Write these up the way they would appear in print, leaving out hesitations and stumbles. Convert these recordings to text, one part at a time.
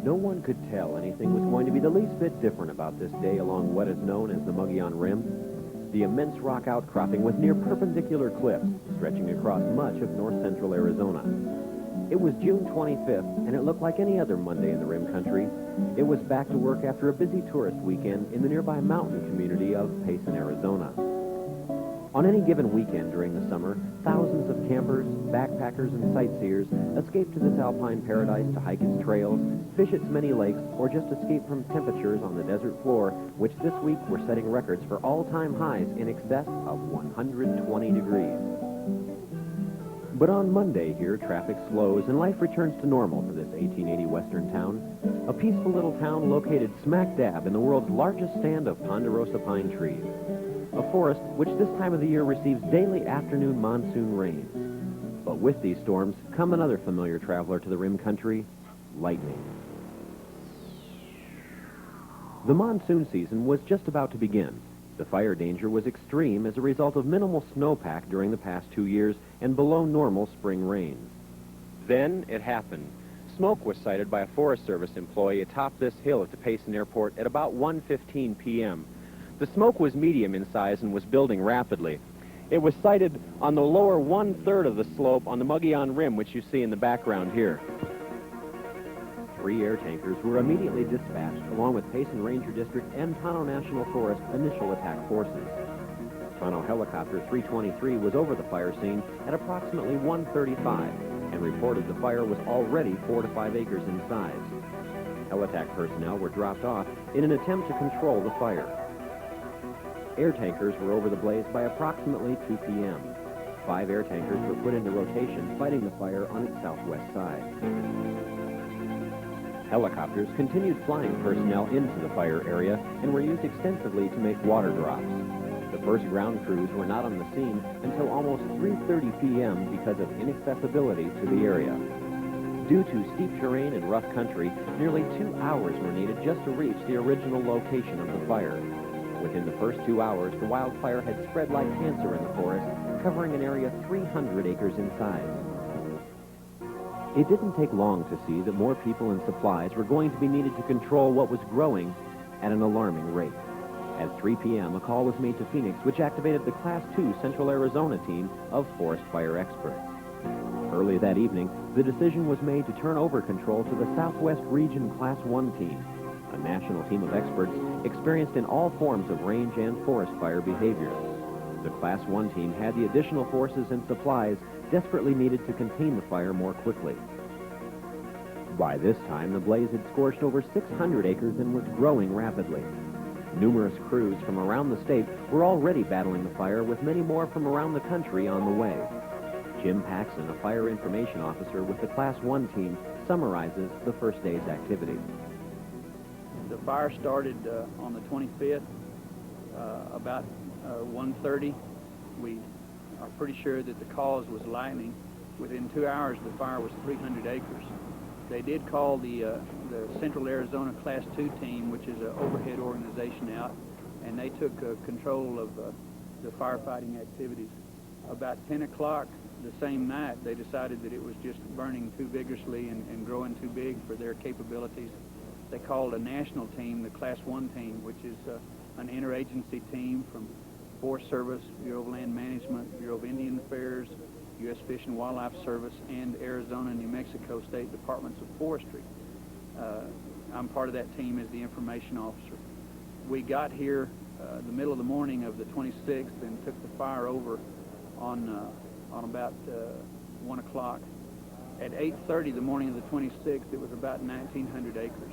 No one could tell anything was going to be the least bit different about this day along what is known as the Mogollon Rim, the immense rock outcropping with near perpendicular cliffs stretching across much of north-central Arizona. It was June 25th, and it looked like any other Monday in the Rim Country. It was back to work after a busy tourist weekend in the nearby mountain community of Payson, Arizona. On any given weekend during the summer, thousands of campers, backpackers, and sightseers escape to this alpine paradise to hike its trails, fish its many lakes, or just escape from temperatures on the desert floor, which this week were setting records for all-time highs in excess of 120 degrees. But on Monday here, traffic slows and life returns to normal for this 1880 western town, a peaceful little town located smack dab in the world's largest stand of ponderosa pine trees, a forest which this time of the year receives daily afternoon monsoon rains. But with these storms come another familiar traveler to the Rim Country, lightning. The monsoon season was just about to begin. The fire danger was extreme as a result of minimal snowpack during the past 2 years and below normal spring rains. Then it happened. Smoke was sighted by a Forest Service employee atop this hill at the Payson Airport at about 1:15 p.m. The smoke was medium in size and was building rapidly. It was sighted on the lower one-third of the slope on the Mogollon Rim, which you see in the background here. 3 air tankers were immediately dispatched, along with Payson Ranger District and Tonto National Forest initial attack forces. Tonto Helicopter 323 was over the fire scene at approximately 1:35 and reported the fire was already 4 to 5 acres in size. Helitack personnel were dropped off in an attempt to control the fire. Air tankers were over the blaze by approximately 2 p.m. 5 air tankers were put into rotation, fighting the fire on its southwest side. Helicopters continued flying personnel into the fire area and were used extensively to make water drops. The first ground crews were not on the scene until almost 3:30 p.m. because of inaccessibility to the area. Due to steep terrain and rough country, nearly 2 hours were needed just to reach the original location of the fire. Within the first 2 hours, the wildfire had spread like cancer in the forest, covering an area 300 acres in size. It didn't take long to see that more people and supplies were going to be needed to control what was growing at an alarming rate. At 3 p.m., a call was made to Phoenix, which activated the Class 2 Central Arizona team of forest fire experts. Early that evening, the decision was made to turn over control to the Southwest Region Class 1 team, a national team of experts experienced in all forms of range and forest fire behavior. The Class 1 team had the additional forces and supplies desperately needed to contain the fire more quickly. By this time, the blaze had scorched over 600 acres and was growing rapidly. Numerous crews from around the state were already battling the fire, with many more from around the country on the way. Jim Paxson, a fire information officer with the Class 1 team, summarizes the first day's activity. The fire started on the 25th, about 1:30. We are pretty sure that the cause was lightning. Within 2 hours, the fire was 300 acres. They did call the Central Arizona Class 2 team, which is an overhead organization, out, and they took control of the firefighting activities. About 10 o'clock the same night, they decided that it was just burning too vigorously and growing too big for their capabilities. They called a national team, the Class 1 team, which is an interagency team from Forest Service, Bureau of Land Management, Bureau of Indian Affairs, U.S. Fish and Wildlife Service, and Arizona and New Mexico State Departments of Forestry. I'm part of that team as the information officer. We got here the middle of the morning of the 26th and took the fire over on about 1 o'clock. At 8:30 the morning of the 26th, it was about 1,900 acres.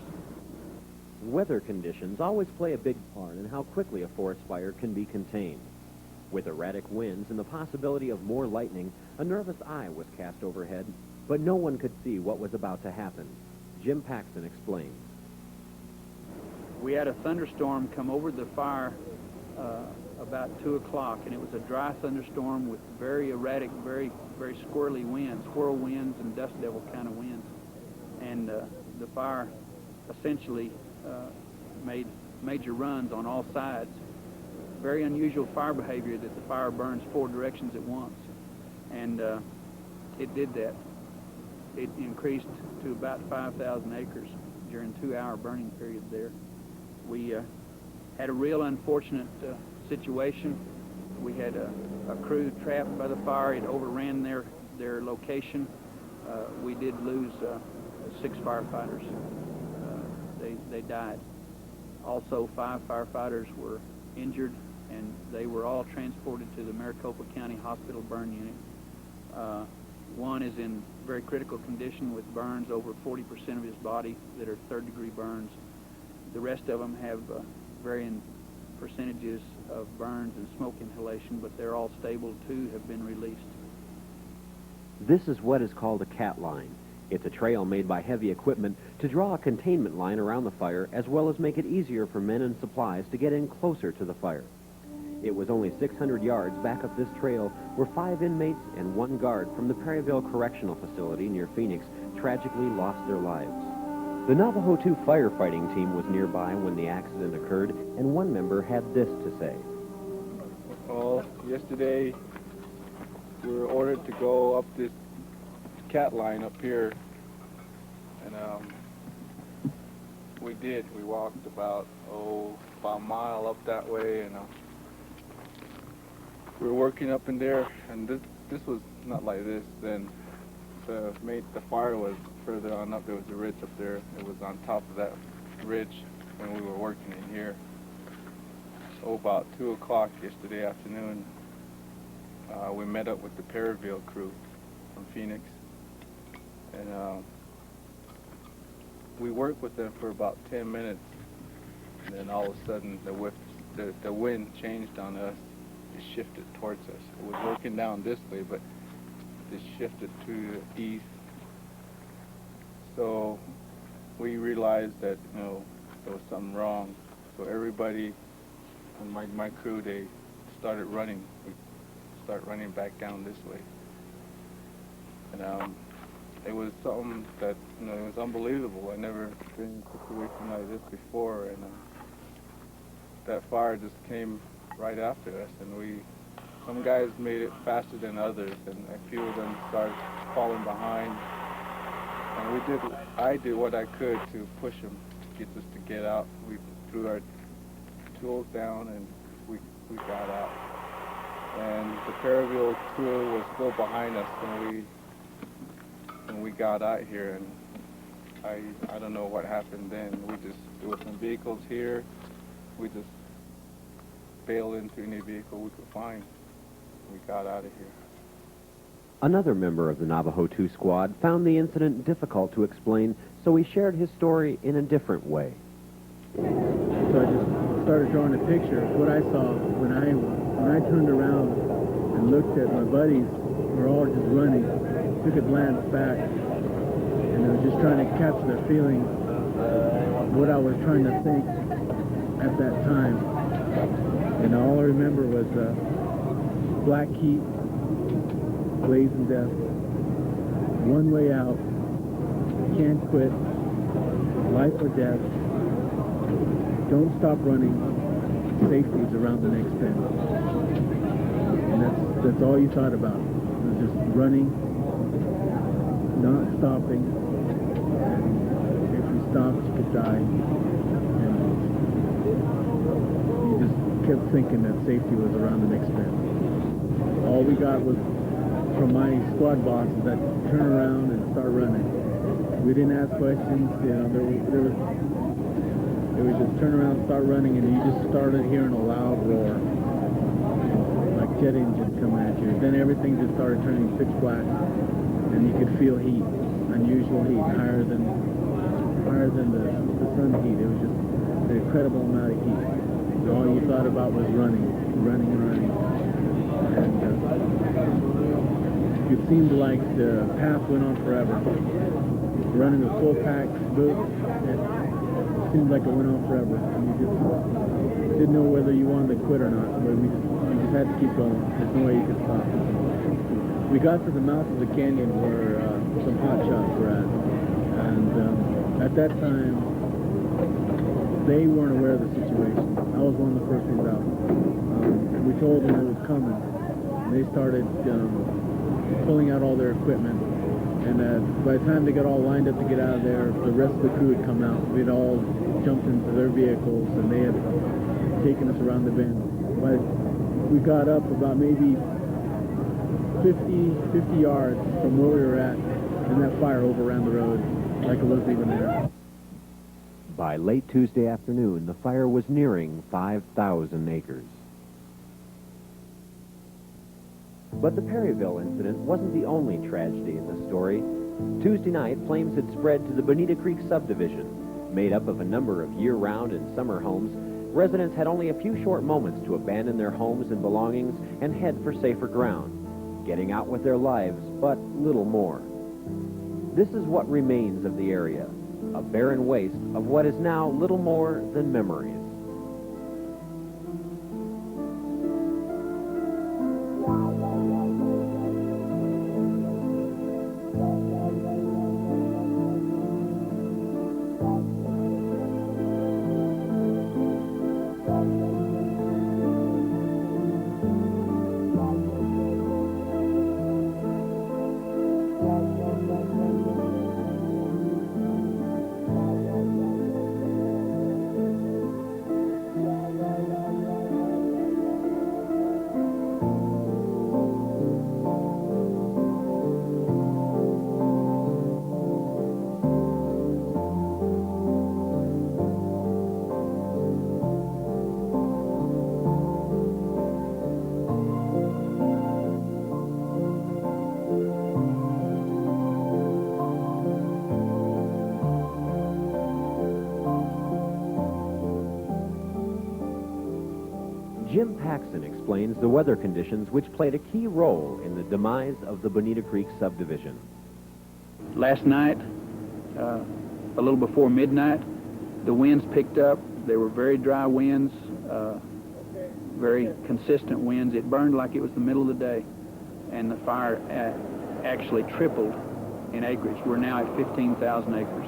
Weather conditions always play a big part in how quickly a forest fire can be contained. With erratic winds and the possibility of more lightning, a nervous eye was cast overhead, but no one could see what was about to happen. Jim Paxson explains. We had a thunderstorm come over the fire about 2 o'clock, and it was a dry thunderstorm with very erratic, very squirrely winds, whirl winds and dust devil kind of winds. And the fire essentially made major runs on all sides. Very unusual fire behavior that the fire burns 4 directions at once. And it did that. It increased to about 5,000 acres during 2-hour burning period there. We had a real unfortunate situation. We had a crew trapped by the fire. It overran their location. We did lose 6 firefighters. They died. Also, 5 firefighters were injured, and they were all transported to the Maricopa County Hospital burn unit. One is in very critical condition with burns over 40% of his body that are 3rd-degree burns. The rest of them have varying percentages of burns and smoke inhalation, but they're all stable. 2 have been released. This is what is called a cat line. It's a trail made by heavy equipment to draw a containment line around the fire, as well as make it easier for men and supplies to get in closer to the fire. It was only 600 yards back up this trail where 5 inmates and 1 guard from the Perryville Correctional Facility near Phoenix tragically lost their lives. The Navajo 2 firefighting team was nearby when the accident occurred, and one member had this to say. Well, yesterday we were ordered to go up this cat line up here, and we did. We walked about a mile up that way, and we were working up in there, and this was not like this then. The fire was further on up. There was a ridge up there. It was on top of that ridge when we were working in here. So about 2 o'clock yesterday afternoon, we met up with the Perryville crew from Phoenix, and we worked with them for about 10 minutes, and then all of a sudden the wind changed on us. It shifted towards us. It was working down this way, but it shifted to the east. So we realized that, you know, there was something wrong. So everybody and my crew, they started running. We started running back down this way. And it was something that, you know, it was unbelievable. I never been in a situation like this before, and that fire just came right after us, and some guys made it faster than others, and a few of them started falling behind. And I did what I could to push them to get us to get out. We threw our tools down, and we got out. And the Perryville crew was still behind us when we got out here, and I don't know what happened then. There were some vehicles here. We just bailed into any vehicle we could find. We got out of here. Another member of the Navajo 2 squad found the incident difficult to explain, so he shared his story in a different way. So I just started drawing a picture of what I saw when I turned around and looked at my buddies. We're all just running. Took a glance back, and I was just trying to capture their feelings, what I was trying to think at that time. And all I remember was black heat, blazing death, one way out, can't quit, life or death, don't stop running, safety is around the next bend. And that's all you thought about. It was just running, not stopping, and if you stopped, you could die. And you just kept thinking that safety was around the next bend. All we got was from my squad boss is that turn around and start running. We didn't ask questions, you know, it was just turn around, start running, and you just started hearing a loud roar, like jet engines coming at you. Then everything just started turning pitch black, and you could feel heat, unusual heat, higher than the sun heat. It was just an incredible amount of heat. So all you thought about was running. And it seemed like the path went on forever. Running a full pack boot, it seemed like it went on forever. And you just didn't know whether you wanted to quit or not. But you just had to keep going. There's no way you could stop. We got to the mouth of the canyon where some hot shots were at. And at that time, they weren't aware of the situation. I was one of the first ones out. We told them it was coming. They started pulling out all their equipment, And by the time they got all lined up to get out of there, the rest of the crew had come out. We'd all jumped into their vehicles, and they had taken us around the bend. But we got up about maybe 50 yards from where we were at, and that fire overran the road like it wasn't even there. By late Tuesday afternoon, the fire was nearing 5,000 acres. But the Perryville incident wasn't the only tragedy in the story. Tuesday night, flames had spread to the Bonita Creek subdivision. Made up of a number of year-round and summer homes, residents had only a few short moments to abandon their homes and belongings and head for safer ground, getting out with their lives, but little more. This is what remains of the area, a barren waste of what is now little more than memories. Jim Paxson explains the weather conditions which played a key role in the demise of the Bonita Creek subdivision. Last night, a little before midnight, the winds picked up. They were very dry winds, very consistent winds. It burned like it was the middle of the day, and the fire actually tripled in acreage. We're now at 15,000 acres.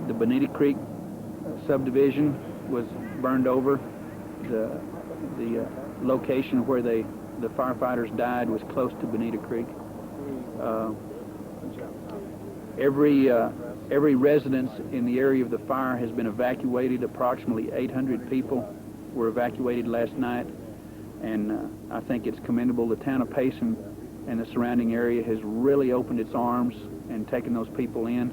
The Bonita Creek subdivision was burned over. The location where the firefighters died was close to Bonita Creek. Every residence in the area of the fire has been evacuated. Approximately 800 people were evacuated last night, and I think it's commendable. The town of Payson and the surrounding area has really opened its arms and taken those people in.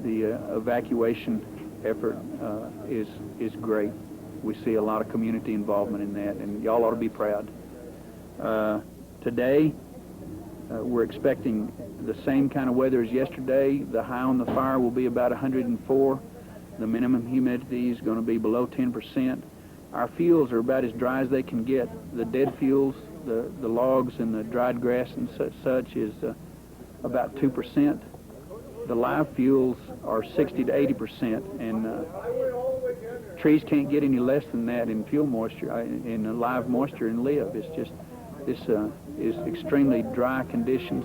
The evacuation effort is great. We see a lot of community involvement in that, and y'all ought to be proud. Today, we're expecting the same kind of weather as yesterday. The high on the fire will be about 104. The minimum humidity is going to be below 10%. Our fuels are about as dry as they can get. The dead fuels, the logs and the dried grass and such is about 2%. The live fuels are 60 to 80%, and trees can't get any less than that in fuel moisture, in live moisture and live. It's just, this is extremely dry conditions.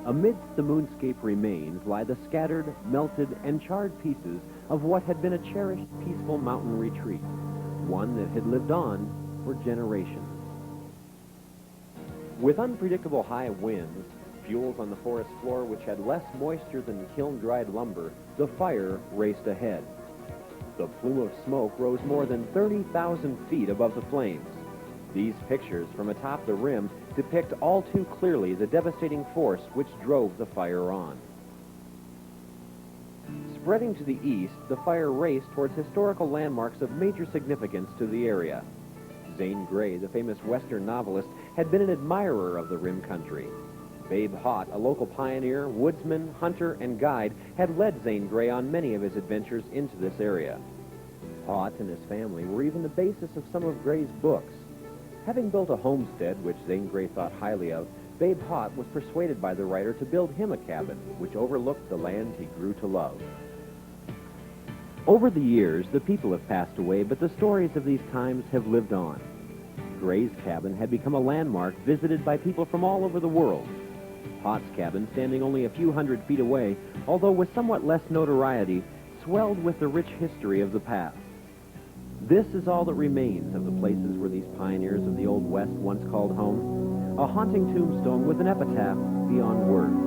Amidst the moonscape remains lie the scattered, melted, and charred pieces of what had been a cherished, peaceful mountain retreat, one that had lived on for generations. With unpredictable high winds, fuels on the forest floor which had less moisture than kiln-dried lumber, the fire raced ahead. The plume of smoke rose more than 30,000 feet above the flames. These pictures from atop the rim depict all too clearly the devastating force which drove the fire on. Spreading to the east, the fire raced towards historical landmarks of major significance to the area. Zane Grey, the famous Western novelist, had been an admirer of the rim country. Babe Haught, a local pioneer, woodsman, hunter, and guide, had led Zane Grey on many of his adventures into this area. Haught and his family were even the basis of some of Gray's books. Having built a homestead, which Zane Grey thought highly of, Babe Haught was persuaded by the writer to build him a cabin, which overlooked the land he grew to love. Over the years, the people have passed away, but the stories of these times have lived on. Gray's cabin had become a landmark visited by people from all over the world. Haught's cabin, standing only a few hundred feet away, although with somewhat less notoriety, swelled with the rich history of the past. This is all that remains of the places where these pioneers of the Old West once called home. a haunting tombstone with an epitaph beyond words.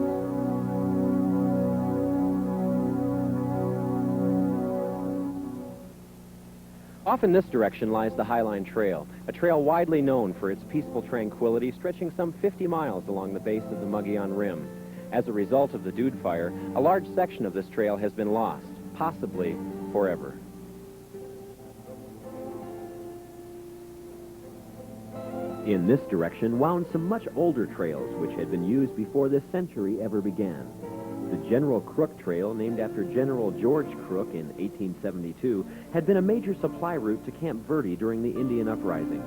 Off in this direction lies the Highline Trail, a trail widely known for its peaceful tranquility, stretching some 50 miles along the base of the Mogollon Rim. As a result of the Dude Fire, a large section of this trail has been lost, possibly forever. In this direction wound some much older trails which had been used before this century ever began. The General Crook Trail, named after General George Crook in 1872, had been a major supply route to Camp Verde during the Indian Uprising.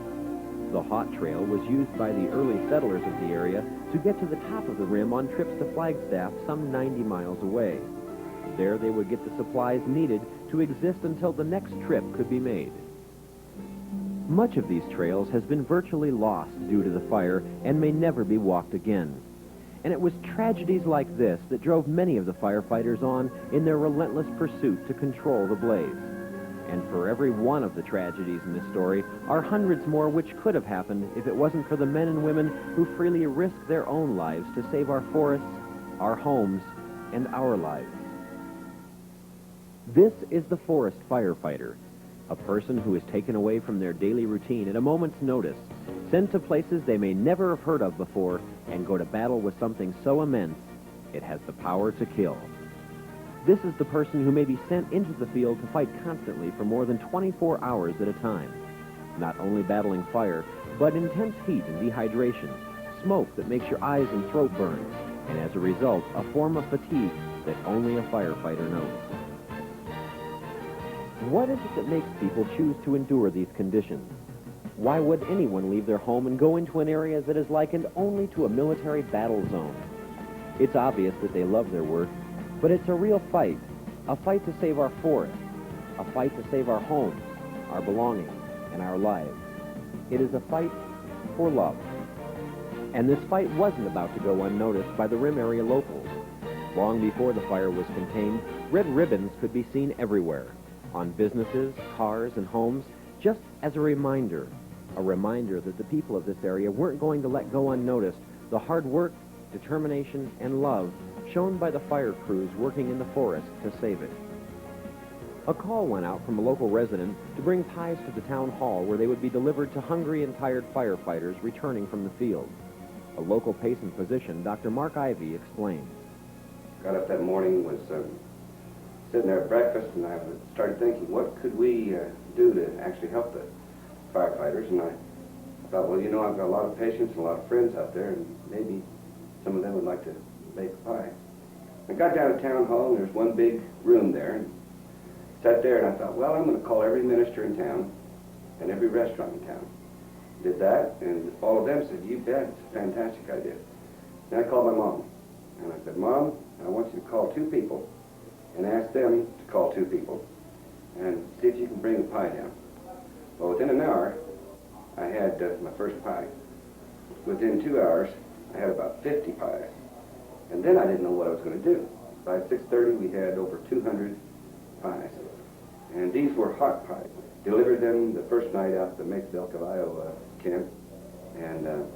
The Hot Trail was used by the early settlers of the area to get to the top of the rim on trips to Flagstaff some 90 miles away. There they would get the supplies needed to exist until the next trip could be made. Much of these trails has been virtually lost due to the fire and may never be walked again. And it was tragedies like this that drove many of the firefighters on in their relentless pursuit to control the blaze. And for every one of the tragedies in this story are hundreds more which could have happened if it wasn't for the men and women who freely risked their own lives to save our forests, our homes, and our lives. This is the forest firefighter, a person who is taken away from their daily routine at a moment's notice, sent to places they may never have heard of before, and go to battle with something so immense it has the power to kill. This is the person who may be sent into the field to fight constantly for more than 24 hours at a time, not only battling fire, but intense heat and dehydration, smoke that makes your eyes and throat burn, and as a result, a form of fatigue that only a firefighter knows. What is it that makes people choose to endure these conditions? Why would anyone leave their home and go into an area that is likened only to a military battle zone? It's obvious that they love their work, but it's a real fight, a fight to save our forests, a fight to save our homes, our belongings, and our lives. It is a fight for love. And this fight wasn't about to go unnoticed by the Rim area locals. Long before the fire was contained, red ribbons could be seen everywhere, on businesses, cars, and homes, just as a reminder that the people of this area weren't going to let go unnoticed the hard work, determination, and love shown by the fire crews working in the forest to save it. A call went out from a local resident to bring pies to the town hall where they would be delivered to hungry and tired firefighters returning from the field. A local Payson physician, Dr. Mark Ivey, explained. Got up that morning, was sitting there at breakfast, and I started thinking, what could we do to actually help the firefighters? And I thought, well, you know, I've got a lot of patients and a lot of friends out there, and maybe some of them would like to bake a pie. I got down to town hall, and there's one big room there, and sat there, and I thought, well, I'm going to call every minister in town and every restaurant in town. Did that, and all of them said, you bet, it's a fantastic idea. Then I called my mom, and I said, Mom, I want you to call 2 people and ask them to call 2 people and see if you can bring the pie down. Well, within an hour, I had my first pie. Within 2 hours, I had about 50 pies. And then I didn't know what I was going to do. By 6:30, we had over 200 pies. And these were hot pies. Delivered them the first night out at the Make-Belk of Iowa camp. And it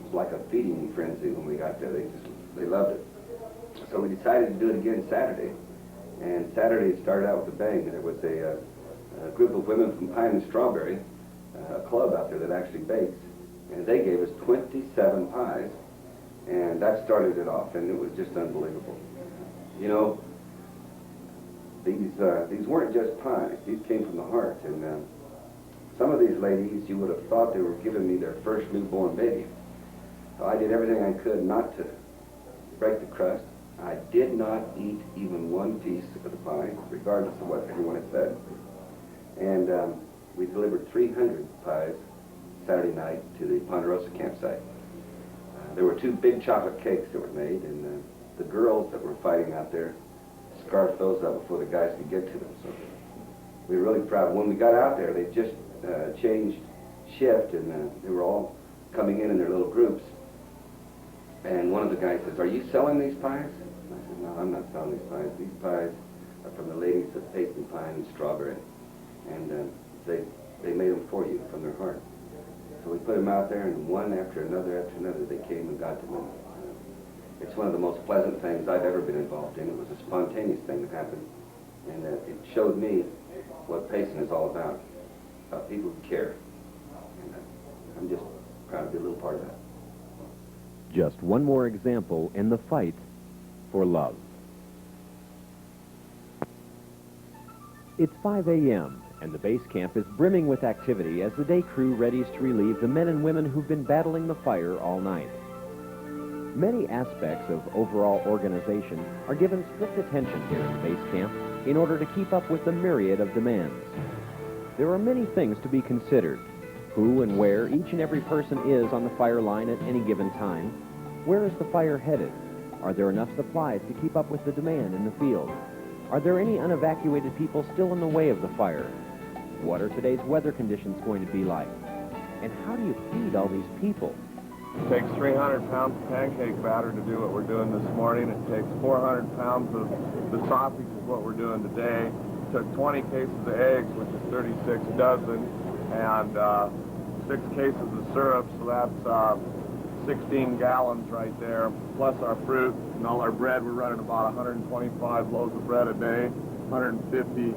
was like a feeding frenzy when we got there. They loved it. So we decided to do it again Saturday. And Saturday started out with a bang. There was a group of women from Pine and Strawberry, a club out there that actually bakes, and they gave us 27 pies, and that started it off, and it was just unbelievable. You know, these weren't just pies. These came from the heart, and some of these ladies, you would have thought they were giving me their first newborn baby. So I did everything I could not to break the crust. I did not eat even one piece of the pie, regardless of what everyone had said. And we delivered 300 pies Saturday night to the Ponderosa campsite. There were 2 big chocolate cakes that were made, and the girls that were fighting out there scarfed those up before the guys could get to them. So we were really proud. When we got out there, they just changed shift, and they were all coming in their little groups. And one of the guys says, "Are you selling these pies?" I said, "No, I'm not selling these pies. These pies are from the ladies of Payson, Pine, and Strawberry. And they made them for you from their heart." So we put them out there, and one after another, they came and got them. It's one of the most pleasant things I've ever been involved in. It was a spontaneous thing that happened, and it showed me what Payson is all about people who care. And I'm just proud to be a little part of that. Just one more example in the fight for love. It's 5 a.m., and the base camp is brimming with activity as the day crew readies to relieve the men and women who've been battling the fire all night. Many aspects of overall organization are given strict attention here in base camp in order to keep up with the myriad of demands. There are many things to be considered. Who and where each and every person is on the fire line at any given time. Where is the fire headed? Are there enough supplies to keep up with the demand in the field? Are there any unevacuated people still in the way of the fire? What are today's weather conditions going to be like? And how do you feed all these people? It takes 300 pounds of pancake batter to do what we're doing this morning. It takes 400 pounds of the sausage is what we're doing today. It took 20 cases of eggs, which is 36 dozen, and 6 cases of syrup, so that's 16 gallons right there, plus our fruit and all our bread. We're running about 125 loaves of bread a day, 150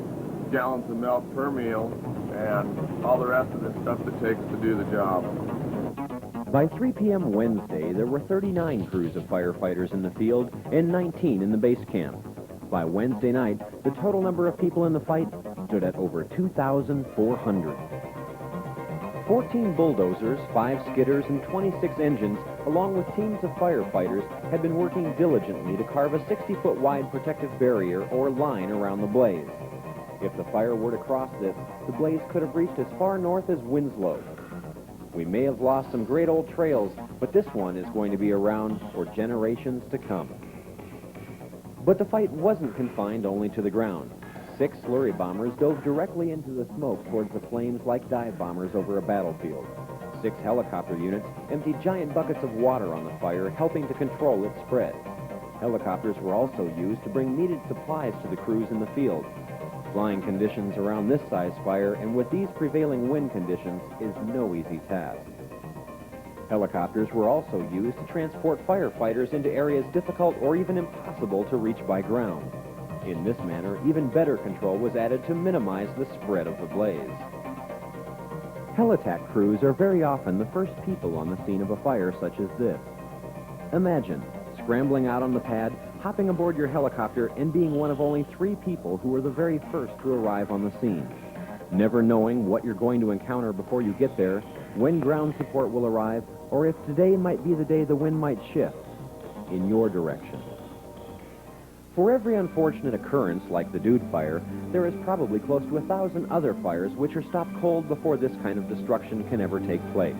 gallons of milk per meal, and all the rest of the stuff that takes to do the job. By 3 p.m. Wednesday, there were 39 crews of firefighters in the field and 19 in the base camp. By Wednesday night, the total number of people in the fight stood at over 2,400. 14 bulldozers, 5 skidders, and 26 engines, along with teams of firefighters, had been working diligently to carve a 60-foot wide protective barrier or line around the blaze. If the fire were to cross this, the blaze could have reached as far north as Winslow. We may have lost some great old trails, but this one is going to be around for generations to come. But the fight wasn't confined only to the ground. 6 slurry bombers dove directly into the smoke towards the flames like dive bombers over a battlefield. 6 helicopter units emptied giant buckets of water on the fire, helping to control its spread. Helicopters were also used to bring needed supplies to the crews in the field. Flying conditions around this size fire and with these prevailing wind conditions is no easy task. Helicopters were also used to transport firefighters into areas difficult or even impossible to reach by ground. In this manner, even better control was added to minimize the spread of the blaze. Heli-tac crews are very often the first people on the scene of a fire such as this. Imagine scrambling out on the pad, hopping aboard your helicopter, and being one of only 3 people who are the very first to arrive on the scene. Never knowing what you're going to encounter before you get there, when ground support will arrive, or if today might be the day the wind might shift in your direction. For every unfortunate occurrence like the Dude Fire, there is probably close to 1,000 other fires which are stopped cold before this kind of destruction can ever take place.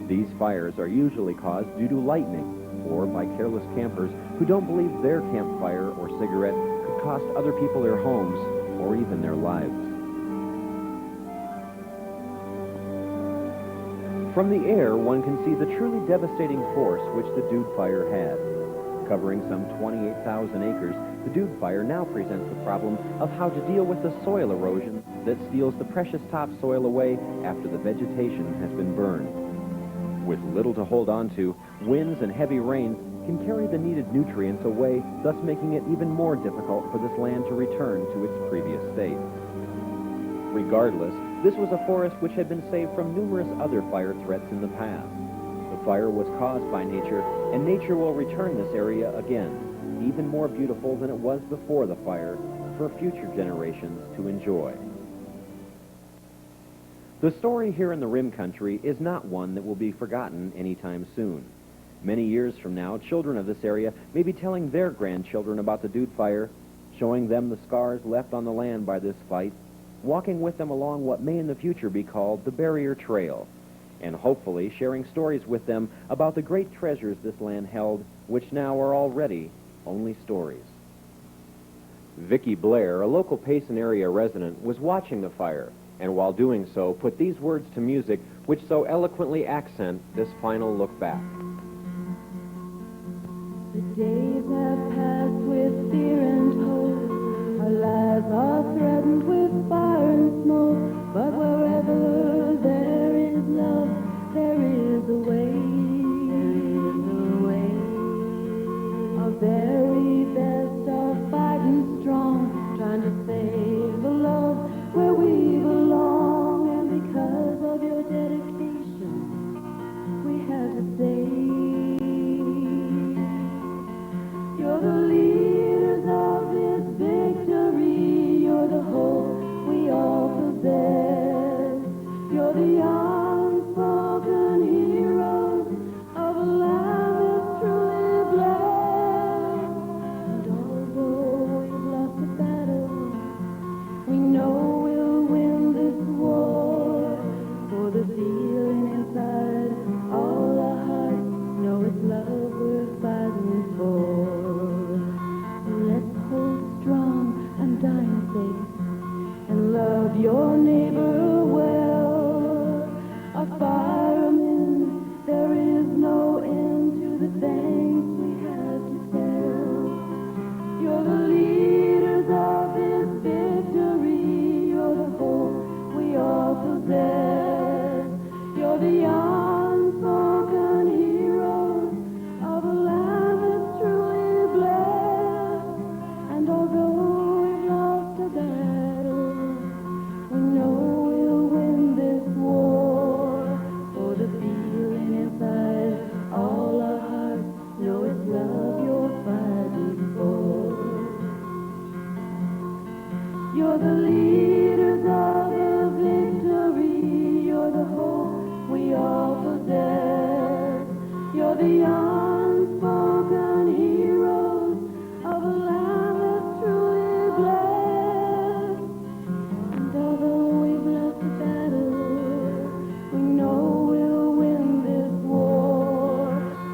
These fires are usually caused due to lightning or by careless campers who don't believe their campfire or cigarette could cost other people their homes or even their lives. From the air, one can see the truly devastating force which the Dude Fire had. Covering some 28,000 acres, the Dude Fire now presents the problem of how to deal with the soil erosion that steals the precious topsoil away after the vegetation has been burned. With little to hold on to, winds and heavy rains can carry the needed nutrients away, thus making it even more difficult for this land to return to its previous state. Regardless, this was a forest which had been saved from numerous other fire threats in the past. The fire was caused by nature, and nature will return this area again, even more beautiful than it was before the fire, for future generations to enjoy. The story here in the Rim Country is not one that will be forgotten anytime soon. Many years from now, children of this area may be telling their grandchildren about the Dude Fire, showing them the scars left on the land by this fight, walking with them along what may in the future be called the Barrier Trail, and hopefully sharing stories with them about the great treasures this land held, which now are already only stories. Vicki Blair, a local Payson area resident, was watching the fire, and while doing so, put these words to music which so eloquently accent this final look back. The days have passed with fear and hope. Our lives are threatened with fire and smoke. But wherever there is love, love your neighbor well. A fireman, there is no end to the things we have to tell. You're the leaders of this victory. You're the hope we all possess. You're the unspoken heroes of a land that's truly blessed. And although we've lost a battle, we know we'll win this war. For the feeling inside all our hearts know it's love you're fighting for. You're the leaders of the victory. You're the hope we all possess. You're the unspoken heroes of a land that's truly blessed. And although we've lost the battle, we know we'll win this war.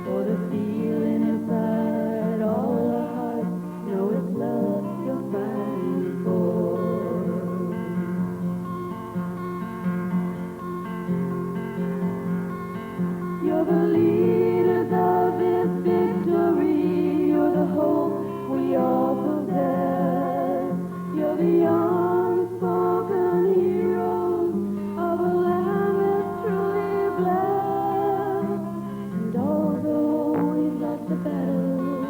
For the feeling inside all our hearts know it's love you're fighting for. You're the leaders of this victory. You're the hope we all possess. You're the unspoken heroes of a land that's truly blessed. And although we've lost the battle,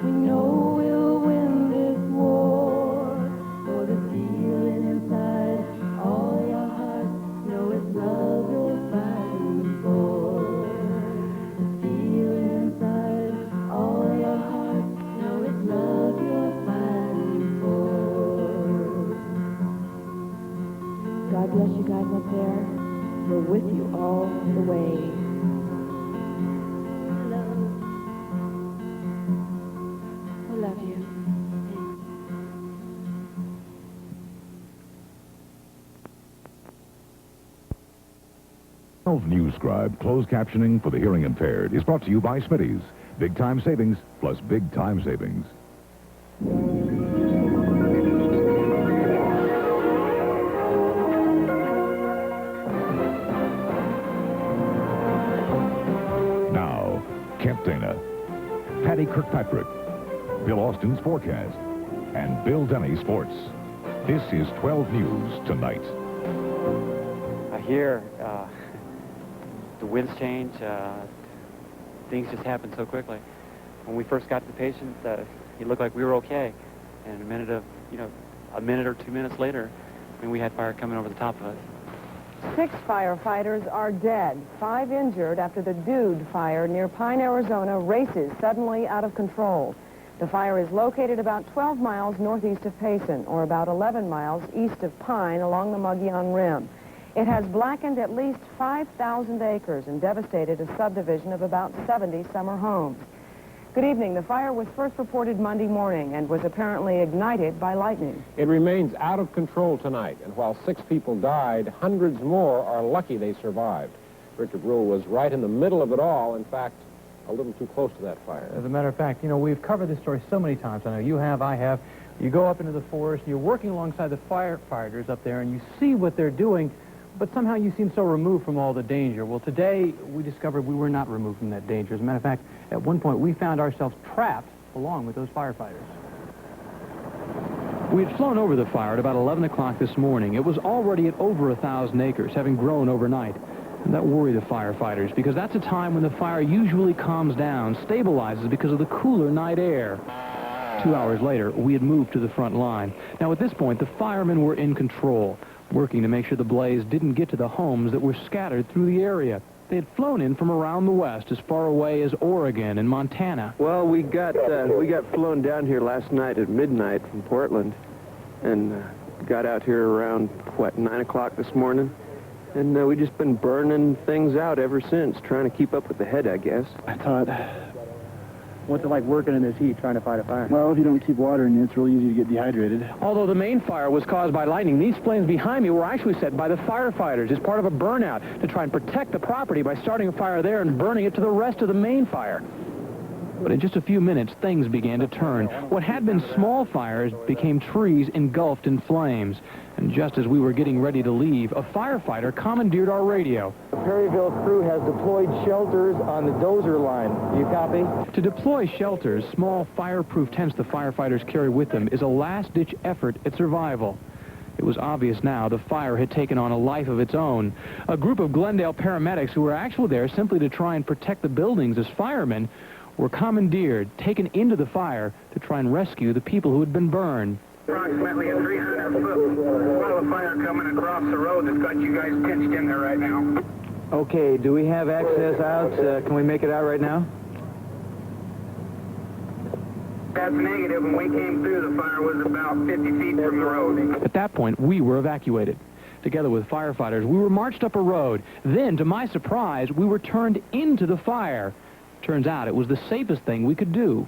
we know we'll win this war. For the feeling inside all your hearts know it's love you're fighting for. The feeling inside all your hearts know it's love you're fighting for. God bless you guys up there. We're with you all the way. I love you. 12 News Scribe closed captioning for the hearing impaired is brought to you by Smitty's. Big time savings plus big time savings. Now, Kent Dana, Patty Kirkpatrick, Bill Austin's forecast, and Bill Denny Sports. This is 12 News Tonight. Here, the winds change. Things just happen so quickly. When we first got to the patient, he looked like we were okay, and a minute or 2 minutes later, we had fire coming over the top of us. 6 firefighters are dead, 5 injured after the Dude fire near Pine, Arizona races suddenly out of control. The fire is located about 12 miles northeast of Payson, or about 11 miles east of Pine along the Mogollon Rim. It has blackened at least 5,000 acres and devastated a subdivision of about 70 summer homes. Good evening. The fire was first reported Monday morning and was apparently ignited by lightning. It remains out of control tonight, and while 6 people died, hundreds more are lucky they survived. Richard Rule was right in the middle of it all, in fact, a little too close to that fire. As a matter of fact, you know, we've covered this story so many times. I know you have, I have. You go up into the forest, and you're working alongside the firefighters up there, and you see what they're doing, but somehow you seem so removed from all the danger. Well, today we discovered we were not removed from that danger. As a matter of fact, at one point we found ourselves trapped along with those firefighters. We had flown over the fire at about 11 o'clock this morning. It was already at over 1,000 acres, having grown overnight. And that worried the firefighters, because that's a time when the fire usually calms down, stabilizes because of the cooler night air. 2 hours later, we had moved to the front line. Now, at this point, the firemen were in control, working to make sure the blaze didn't get to the homes that were scattered through the area. They had flown in from around the west, as far away as Oregon and Montana. Well, we got flown down here last night at midnight from Portland, and got out here around, 9 o'clock this morning. And we've just been burning things out ever since, trying to keep up with the head, I guess. I thought, what's it like working in this heat, trying to fight a fire? Well, if you don't keep water in it, it's really easy to get dehydrated. Although the main fire was caused by lightning, these flames behind me were actually set by the firefighters as part of a burnout to try and protect the property by starting a fire there and burning it to the rest of the main fire. But in just a few minutes, things began to turn. What had been small fires became trees engulfed in flames. And just as we were getting ready to leave, a firefighter commandeered our radio. The Perryville crew has deployed shelters on the dozer line. You copy? To deploy shelters, small fireproof tents the firefighters carry with them, is a last-ditch effort at survival. It was obvious now the fire had taken on a life of its own. A group of Glendale paramedics who were actually there simply to try and protect the buildings as firemen were commandeered, taken into the fire to try and rescue the people who had been burned. Approximately a 300-foot wall of fire coming across the road that's got you guys pinched in there right now. Okay, do we have access out? Can we make it out right now? That's negative. When we came through, the fire was about 50 feet from the road. At that point, we were evacuated. Together with firefighters, we were marched up a road. Then, to my surprise, we were turned into the fire. Turns out it was the safest thing we could do.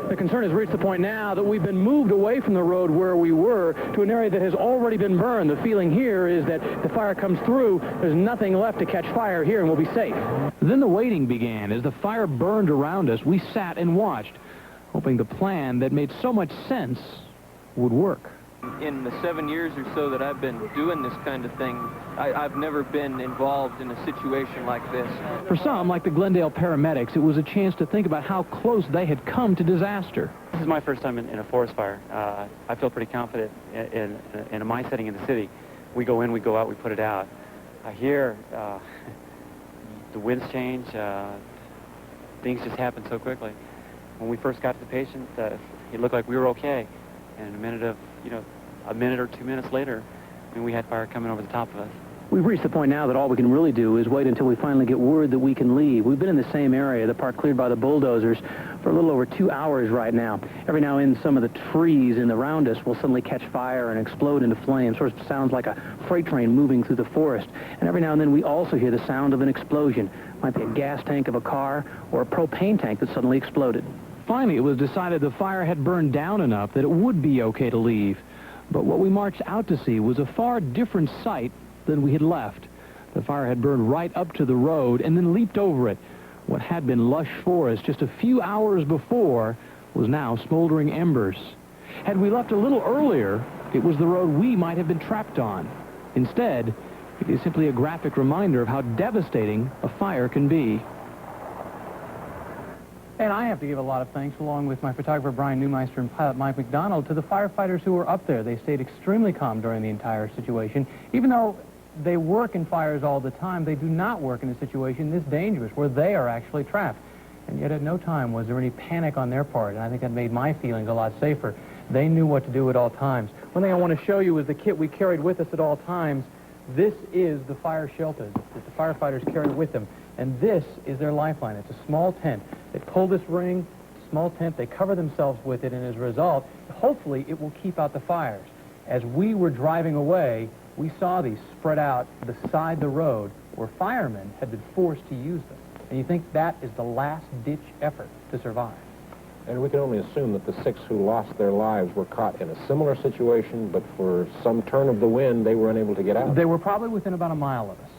The concern has reached the point now that we've been moved away from the road where we were to an area that has already been burned. The feeling here is that the fire comes through, there's nothing left to catch fire here, and we'll be safe. Then the waiting began. As the fire burned around us, we sat and watched, hoping the plan that made so much sense would work. In the 7 years or so that I've been doing this kind of thing, I've never been involved in a situation like this. For some, like the Glendale paramedics, it was a chance to think about how close they had come to disaster. This is my first time in a forest fire. I feel pretty confident in a mine setting in the city. We go in, we go out, we put it out. Here, the winds change. Things just happen so quickly. When we first got to the patient, it looked like we were okay. And a minute or 2 minutes later, we had fire coming over the top of us. We've reached the point now that all we can really do is wait until we finally get word that we can leave. We've been in the same area, the part cleared by the bulldozers, for a little over 2 hours right now. Every now and then, some of the trees in around us will suddenly catch fire and explode into flames. Sort of sounds like a freight train moving through the forest. And every now and then, we also hear the sound of an explosion. It might be a gas tank of a car or a propane tank that suddenly exploded. Finally, it was decided the fire had burned down enough that it would be okay to leave. But what we marched out to see was a far different sight than we had left. The fire had burned right up to the road and then leaped over it. What had been lush forest just a few hours before was now smoldering embers. Had we left a little earlier, it was the road we might have been trapped on. Instead, it is simply a graphic reminder of how devastating a fire can be. And I have to give a lot of thanks, along with my photographer Brian Neumeister and pilot Mike McDonald, to the firefighters who were up there. They stayed extremely calm during the entire situation. Even though they work in fires all the time, they do not work in a situation this dangerous, where they are actually trapped. And yet at no time was there any panic on their part, and I think that made my feelings a lot safer. They knew what to do at all times. One thing I want to show you is the kit we carried with us at all times. This is the fire shelter that the firefighters carry with them. And this is their lifeline. It's a small tent. They pull this ring, small tent, they cover themselves with it, and as a result, hopefully it will keep out the fires. As we were driving away, we saw these spread out beside the road where firemen had been forced to use them. And you think that is the last-ditch effort to survive. And we can only assume that the 6 who lost their lives were caught in a similar situation, but for some turn of the wind, they were unable to get out. They were probably within about a mile of us.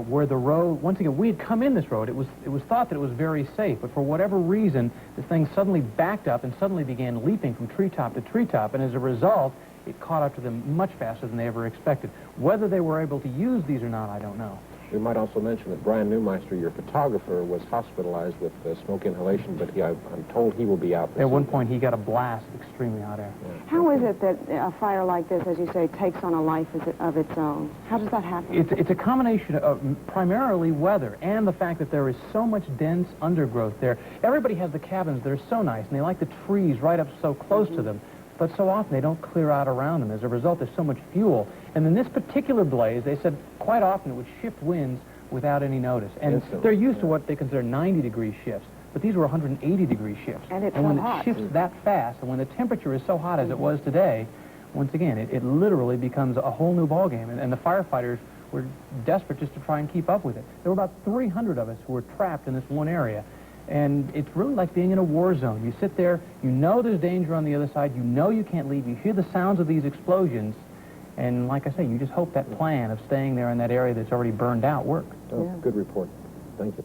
Where the road, once again, we had come in this road. It was thought that it was very safe, but for whatever reason, this thing suddenly backed up and suddenly began leaping from treetop to treetop, and as a result, it caught up to them much faster than they ever expected. Whether they were able to use these or not, I don't know. We might also mention that Brian Neumeister, your photographer, was hospitalized with smoke inhalation, but I'm told he will be out. At one point, he got a blast of extremely hot air. Yeah. How is it that a fire like this, as you say, takes on a life of its own? How does that happen? It's a combination of primarily weather and the fact that there is so much dense undergrowth there. Everybody has the cabins that are so nice, and they like the trees right up so close to them. But so often they don't clear out around them. As a result, there's so much fuel. And in this particular blaze, they said quite often it would shift winds without any notice. And they're used to what they consider 90-degree shifts. But these were 180-degree shifts. And it's when so hot. it shifts that fast, and when the temperature is so hot as it was today, once again, it literally becomes a whole new ballgame. And the firefighters were desperate just to try and keep up with it. There were about 300 of us who were trapped in this one area. And it's really like being in a war zone. You sit there, you know there's danger on the other side, you know you can't leave, you hear the sounds of these explosions, and like I say, you just hope that plan of staying there in that area that's already burned out worked. Oh, yeah. Good report. Thank you.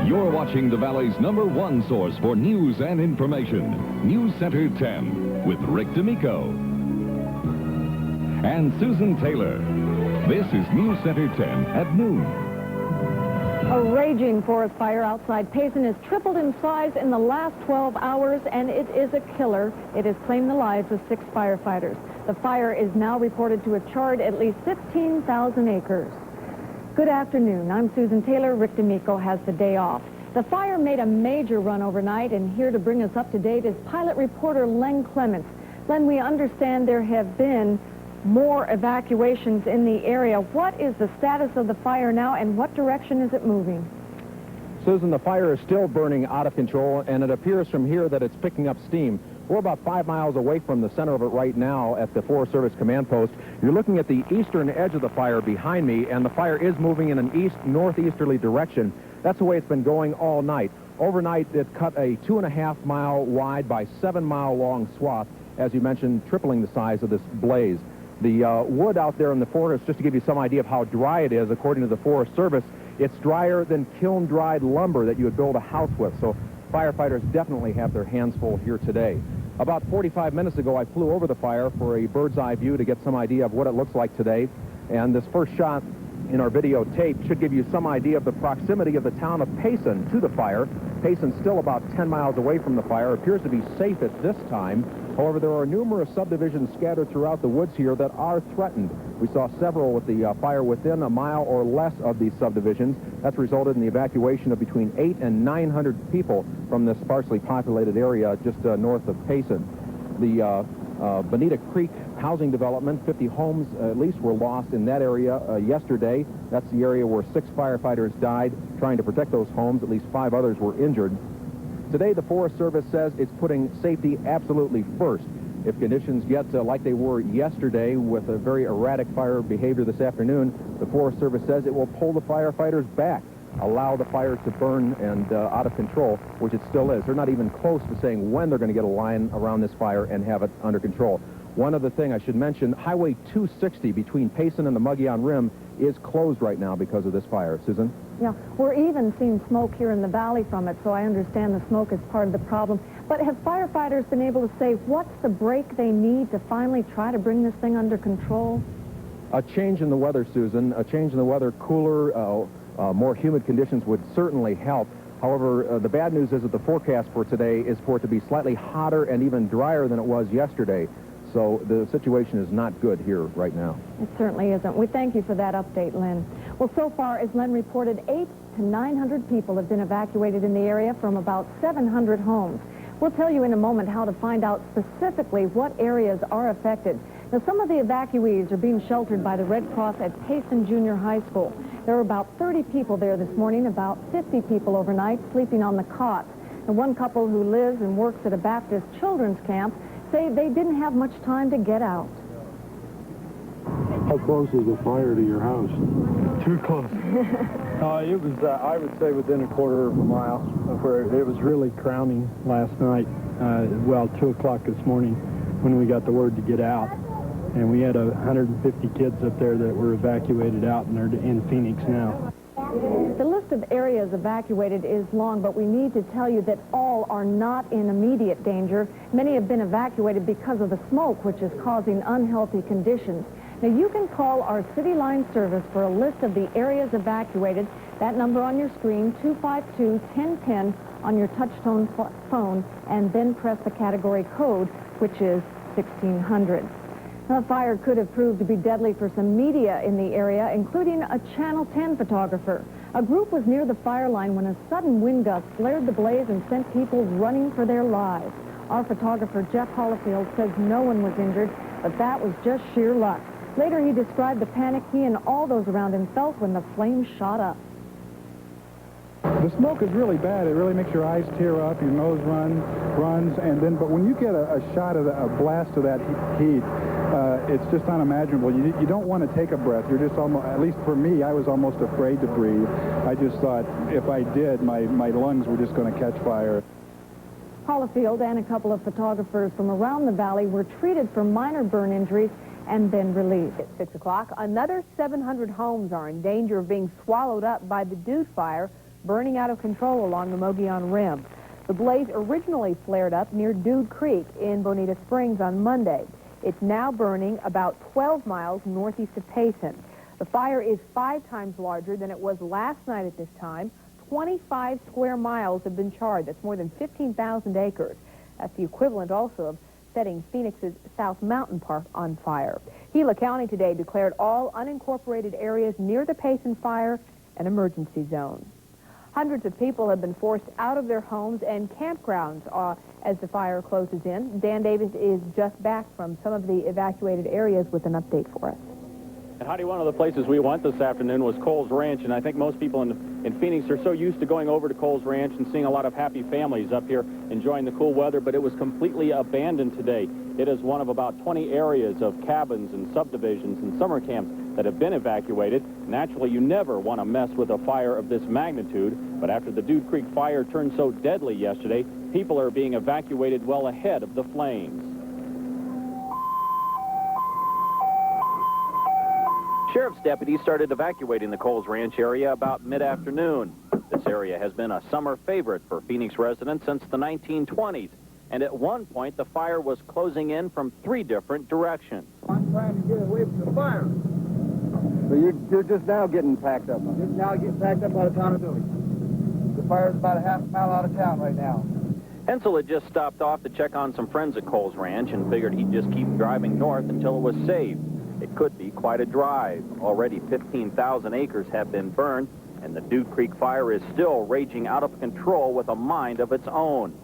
You're watching the Valley's #1 source for news and information. News Center 10 with Rick D'Amico and Susan Taylor. This is News Center 10 at noon. A raging forest fire outside Payson has tripled in size in the last 12 hours, and it is a killer. It has claimed the lives of 6 firefighters. The fire is now reported to have charred at least 15,000 acres. Good afternoon. I'm Susan Taylor. Rick D'Amico has the day off. The fire made a major run overnight, and here to bring us up to date is pilot reporter Len Clements. Len, we understand there have been more evacuations in the area. What is the status of the fire now, and what direction is it moving? Susan, the fire is still burning out of control, and it appears from here that it's picking up steam. We're about 5 miles away from the center of it right now at the Forest Service command post. You're looking at the eastern edge of the fire behind me, and the fire is moving in an east-northeasterly direction. That's the way it's been going all night. Overnight, it cut a 2.5-mile wide by 7-mile long swath, as you mentioned, tripling the size of this blaze. The wood out there in the forest, just to give you some idea of how dry it is, according to the Forest Service, it's drier than kiln-dried lumber that you would build a house with. So firefighters definitely have their hands full here today. About 45 minutes ago, I flew over the fire for a bird's-eye view to get some idea of what it looks like today. And this first shot in our videotape should give you some idea of the proximity of the town of Payson to the fire. Payson's still about 10 miles away from the fire. Appears to be safe at this time. However, there are numerous subdivisions scattered throughout the woods here that are threatened. We saw several with the fire within a mile or less of these subdivisions. That's resulted in the evacuation of between 800 and 900 people from this sparsely populated area just north of Payson. The Bonita Creek housing development, 50 homes at least were lost in that area yesterday. That's the area where 6 firefighters died trying to protect those homes. At least 5 others were injured. Today, the Forest Service says it's putting safety absolutely first. If conditions get like they were yesterday with a very erratic fire behavior this afternoon, the Forest Service says it will pull the firefighters back, allow the fire to burn and out of control, which it still is. They're not even close to saying when they're going to get a line around this fire and have it under control. One other thing I should mention, Highway 260 between Payson and the Mogollon Rim is closed right now because of this fire. Susan? Yeah, we're even seeing smoke here in the valley from it, so I understand the smoke is part of the problem. But have firefighters been able to say what's the break they need to finally try to bring this thing under control? A change in the weather, Susan. A change in the weather, cooler, more humid conditions would certainly help. However, the bad news is that the forecast for today is for it to be slightly hotter and even drier than it was yesterday. So the situation is not good here right now. It certainly isn't. We thank you for that update, Len. Well, so far, as Len reported, 800 to 900 people have been evacuated in the area from about 700 homes. We'll tell you in a moment how to find out specifically what areas are affected. Now, some of the evacuees are being sheltered by the Red Cross at Payson Junior High School. There were about 30 people there this morning, about 50 people overnight, sleeping on the cots. And one couple who lives and works at a Baptist children's camp say they didn't have much time to get out. How close is the fire to your house? Too close. It was, I would say, within a quarter of a mile of where it was really crowning last night. 2 o'clock this morning when we got the word to get out. And we had 150 kids up there that were evacuated out, and they're in Phoenix now. The list of areas evacuated is long, but we need to tell you that all are not in immediate danger. Many have been evacuated because of the smoke, which is causing unhealthy conditions. Now, you can call our City Line service for a list of the areas evacuated. That number on your screen, 252-1010, on your touch-tone phone, and then press the category code, which is 1600. Now, the fire could have proved to be deadly for some media in the area, including a Channel 10 photographer. A group was near the fire line when a sudden wind gust flared the blaze and sent people running for their lives. Our photographer, Jeff Hollifield, says no one was injured, but that was just sheer luck. Later, he described the panic he and all those around him felt when the flames shot up. The smoke is really bad. It really makes your eyes tear up, your nose runs, and then, but when you get a shot of a blast of that heat, it's just unimaginable. You don't want to take a breath. You're just almost, at least for me, I was almost afraid to breathe. I just thought if I did, my lungs were just going to catch fire. Hollifield and a couple of photographers from around the valley were treated for minor burn injuries and then released. At 6 o'clock, another 700 homes are in danger of being swallowed up by the Dude Fire. burning out of control along the Mogollon Rim. The blaze originally flared up near Dude Creek in Bonita Springs on Monday. It's now burning about 12 miles northeast of Payson. The fire is 5 times larger than it was last night at this time. 25 square miles have been charred. That's more than 15,000 acres. That's the equivalent also of setting Phoenix's South Mountain Park on fire. Gila County today declared all unincorporated areas near the Payson fire an emergency zone. Hundreds of people have been forced out of their homes and campgrounds as the fire closes in. Dan Davis is just back from some of the evacuated areas with an update for us. And Heidi, one of the places we went this afternoon was Coles Ranch, and I think most people in Phoenix are so used to going over to Coles Ranch and seeing a lot of happy families up here enjoying the cool weather, but it was completely abandoned today. It is one of about 20 areas of cabins and subdivisions and summer camps that have been evacuated. Naturally, you never want to mess with a fire of this magnitude, but after the Dude Creek fire turned so deadly yesterday, people are being evacuated well ahead of the flames. Sheriff's deputies started evacuating the Coles Ranch area about mid-afternoon. This area has been a summer favorite for Phoenix residents since the 1920s, and at one point the fire was closing in from 3 different directions. I'm trying to get away from the fire. So you're just now getting packed up? Just now getting packed up out of town of village. The fire's about a half mile out of town right now. Hensel had just stopped off to check on some friends at Coles Ranch and figured he'd just keep driving north until it was saved. It could be quite a drive. Already 15,000 acres have been burned, and the Dude Creek fire is still raging out of control with a mind of its own.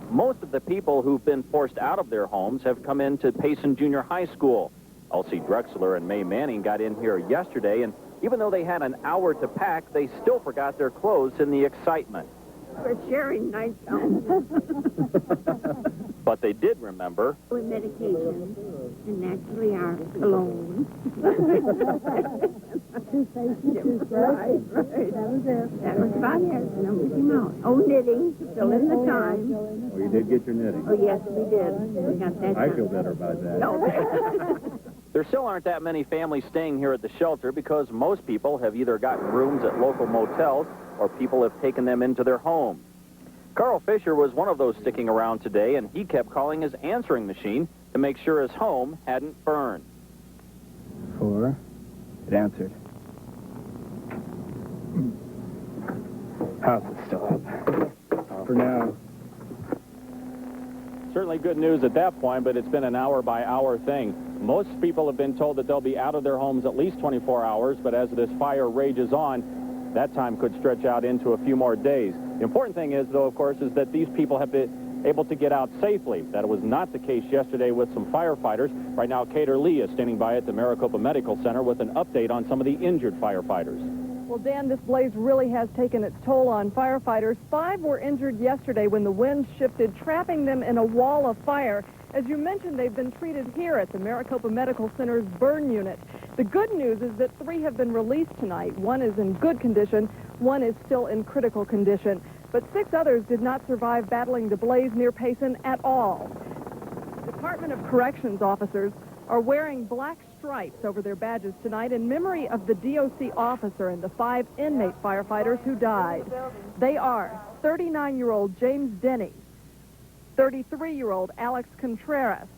Most of the people who've been forced out of their homes have come into Payson Junior High School. Elsie Drexler and May Manning got in here yesterday, and even though they had an hour to pack, they still forgot their clothes in the excitement. We're sharing nice But they did remember. with medication and naturally are alone. Right. That was it. That was about it. No Mickey Mouse. Oh, knitting. Still in the time. Oh, you did get your knitting? Oh, yes, we did. We got that I done. feel better about that. No. There still aren't that many families staying here at the shelter because most people have either gotten rooms at local motels or people have taken them into their homes. Carl Fisher was one of those sticking around today, and he kept calling his answering machine to make sure his home hadn't burned. 4. It answered. House is still up. For now. Certainly good news at that point, but it's been an hour-by-hour thing. Most people have been told that they'll be out of their homes at least 24 hours, but as this fire rages on, that time could stretch out into a few more days. The important thing is, though, of course, is that these people have been able to get out safely. That was not the case yesterday with some firefighters. Right now, Cater Lee is standing by at the Maricopa Medical Center with an update on some of the injured firefighters. Well, Dan, this blaze really has taken its toll on firefighters. 5 were injured yesterday when the wind shifted, trapping them in a wall of fire. As you mentioned, they've been treated here at the Maricopa Medical Center's burn unit. The good news is that 3 have been released tonight. 1 is in good condition, 1 is still in critical condition. But 6 others did not survive battling the blaze near Payson at all. Department of Corrections officers are wearing black stripes over their badges tonight in memory of the DOC officer and the 5 inmate firefighters who died. They are 39-year-old James Denny, 33-year-old Alex Contreras,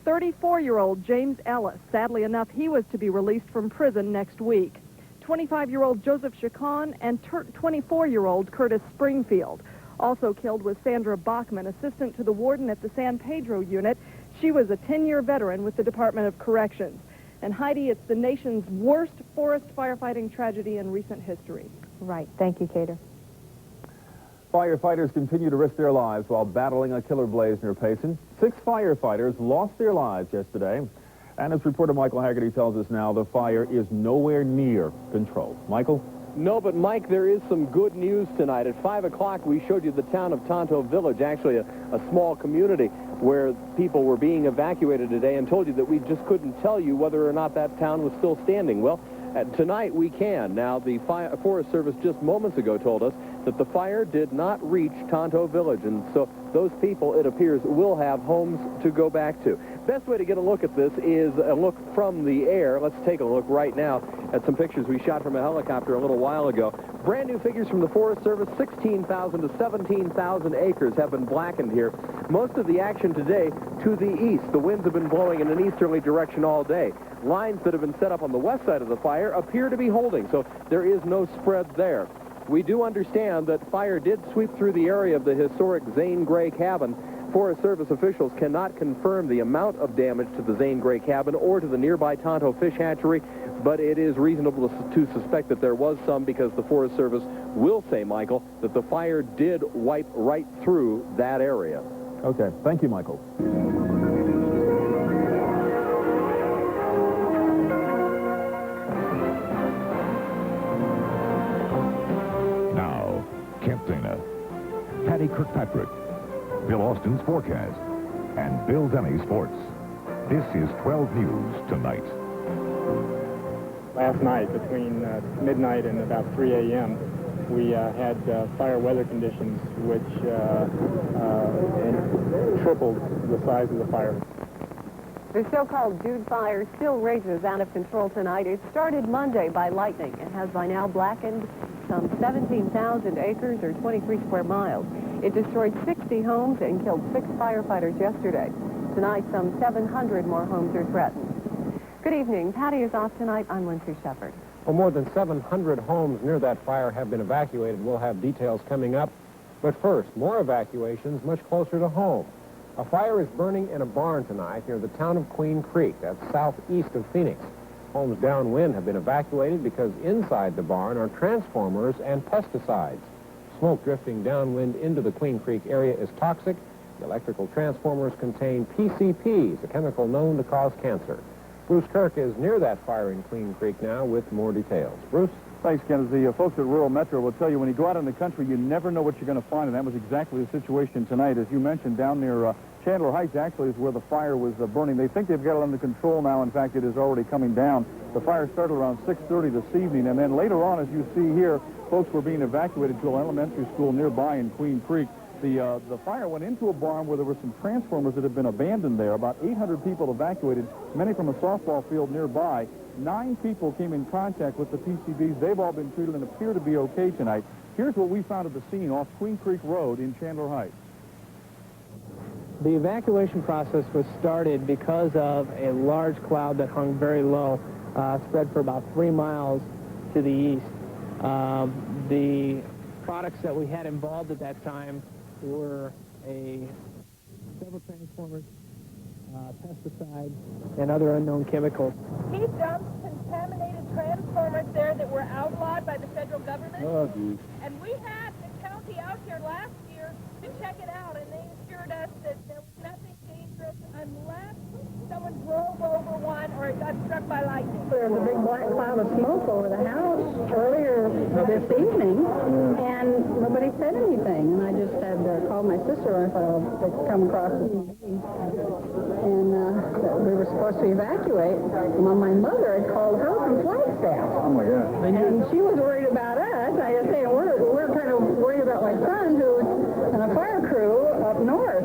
34-year-old James Ellis. Sadly enough, he was to be released from prison next week. 25-year-old Joseph Chacon and 24-year-old Curtis Springfield. Also killed was Sandra Bachman, assistant to the warden at the San Pedro unit. She was a 10-year veteran with the Department of Corrections. And Heidi, it's the nation's worst forest firefighting tragedy in recent history. Right. Thank you, Cater. Firefighters continue to risk their lives while battling a killer blaze near Payson. 6 firefighters lost their lives yesterday. And as reporter Michael Haggerty tells us now, the fire is nowhere near control. Michael? No, but Mike, there is some good news tonight. At 5 o'clock, we showed you the town of Tonto Village, actually a small community where people were being evacuated today, and told you that we just couldn't tell you whether or not that town was still standing. Well, tonight we can. Now, the Forest Service just moments ago told us that the fire did not reach Tonto Village, and so those people, it appears, will have homes to go back to. Best way to get a look at this is a look from the air. Let's take a look right now at some pictures we shot from a helicopter a little while ago. Brand new figures from the Forest Service, 16,000 to 17,000 acres have been blackened here. Most of the action today to the east. The winds have been blowing in an easterly direction all day. Lines that have been set up on the west side of the fire appear to be holding, so there is no spread there. We do understand that fire did sweep through the area of the historic Zane Gray cabin. Forest Service officials cannot confirm the amount of damage to the Zane Gray cabin or to the nearby Tonto Fish Hatchery, but it is reasonable to suspect that there was some, because the Forest Service will say, Michael, that the fire did wipe right through that area. Okay, thank you, Michael. Now, Kent Dana, Patty Kirkpatrick, Bill Austin's forecast, and Bill Denny Sports. This is 12 News Tonight. Last night, between midnight and about 3 a.m., we had fire weather conditions which tripled the size of the fire. The so-called Jude fire still rages out of control tonight. It started Monday by lightning and has by now blackened some 17,000 acres or 23 square miles. It destroyed 60 homes and killed 6 firefighters yesterday. Tonight, some 700 more homes are threatened. Good evening. Patty is off tonight. I'm Lindsay Shepard. Well, more than 700 homes near that fire have been evacuated. We'll have details coming up. But first, more evacuations much closer to home. A fire is burning in a barn tonight near the town of Queen Creek. That's southeast of Phoenix. Homes downwind have been evacuated because inside the barn are transformers and pesticides. Smoke drifting downwind into the Queen Creek area is toxic. The electrical transformers contain PCPs, a chemical known to cause cancer. Bruce Kirk is near that fire in Queen Creek now with more details. Bruce? Thanks, Ken. The folks at Rural Metro will tell you when you go out in the country, you never know what you're going to find, and that was exactly the situation tonight. As you mentioned, down near Chandler Heights actually is where the fire was burning. They think they've got it under control now. In fact, it is already coming down. The fire started around 6:30 this evening, and then later on, as you see here, folks were being evacuated to an elementary school nearby in Queen Creek. The fire went into a barn where there were some transformers that had been abandoned there. About 800 people evacuated, many from a softball field nearby. 9 people came in contact with the PCBs. They've all been treated and appear to be okay tonight. Here's what we found at the scene off Queen Creek Road in Chandler Heights. The evacuation process was started because of a large cloud that hung very low, spread for about 3 miles to the east. The products that we had involved at that time were several transformers, pesticides, and other unknown chemicals. He dumped contaminated transformers there that were outlawed by the federal government. Oh, geez. And we had the county out here last year to check it out, and they assured us that there was nothing dangerous unless someone drove over one or it got struck by lightning. There was a big black cloud of smoke over the house earlier this evening, and nobody said anything. And I just had called my sister. I thought they'd come across the TV. And we were supposed to evacuate. Well, my mother had called her from Flagstaff. Oh, my God. And she was worried about us. I just say, we're kind of worried about my son, who's in a fire crew up north.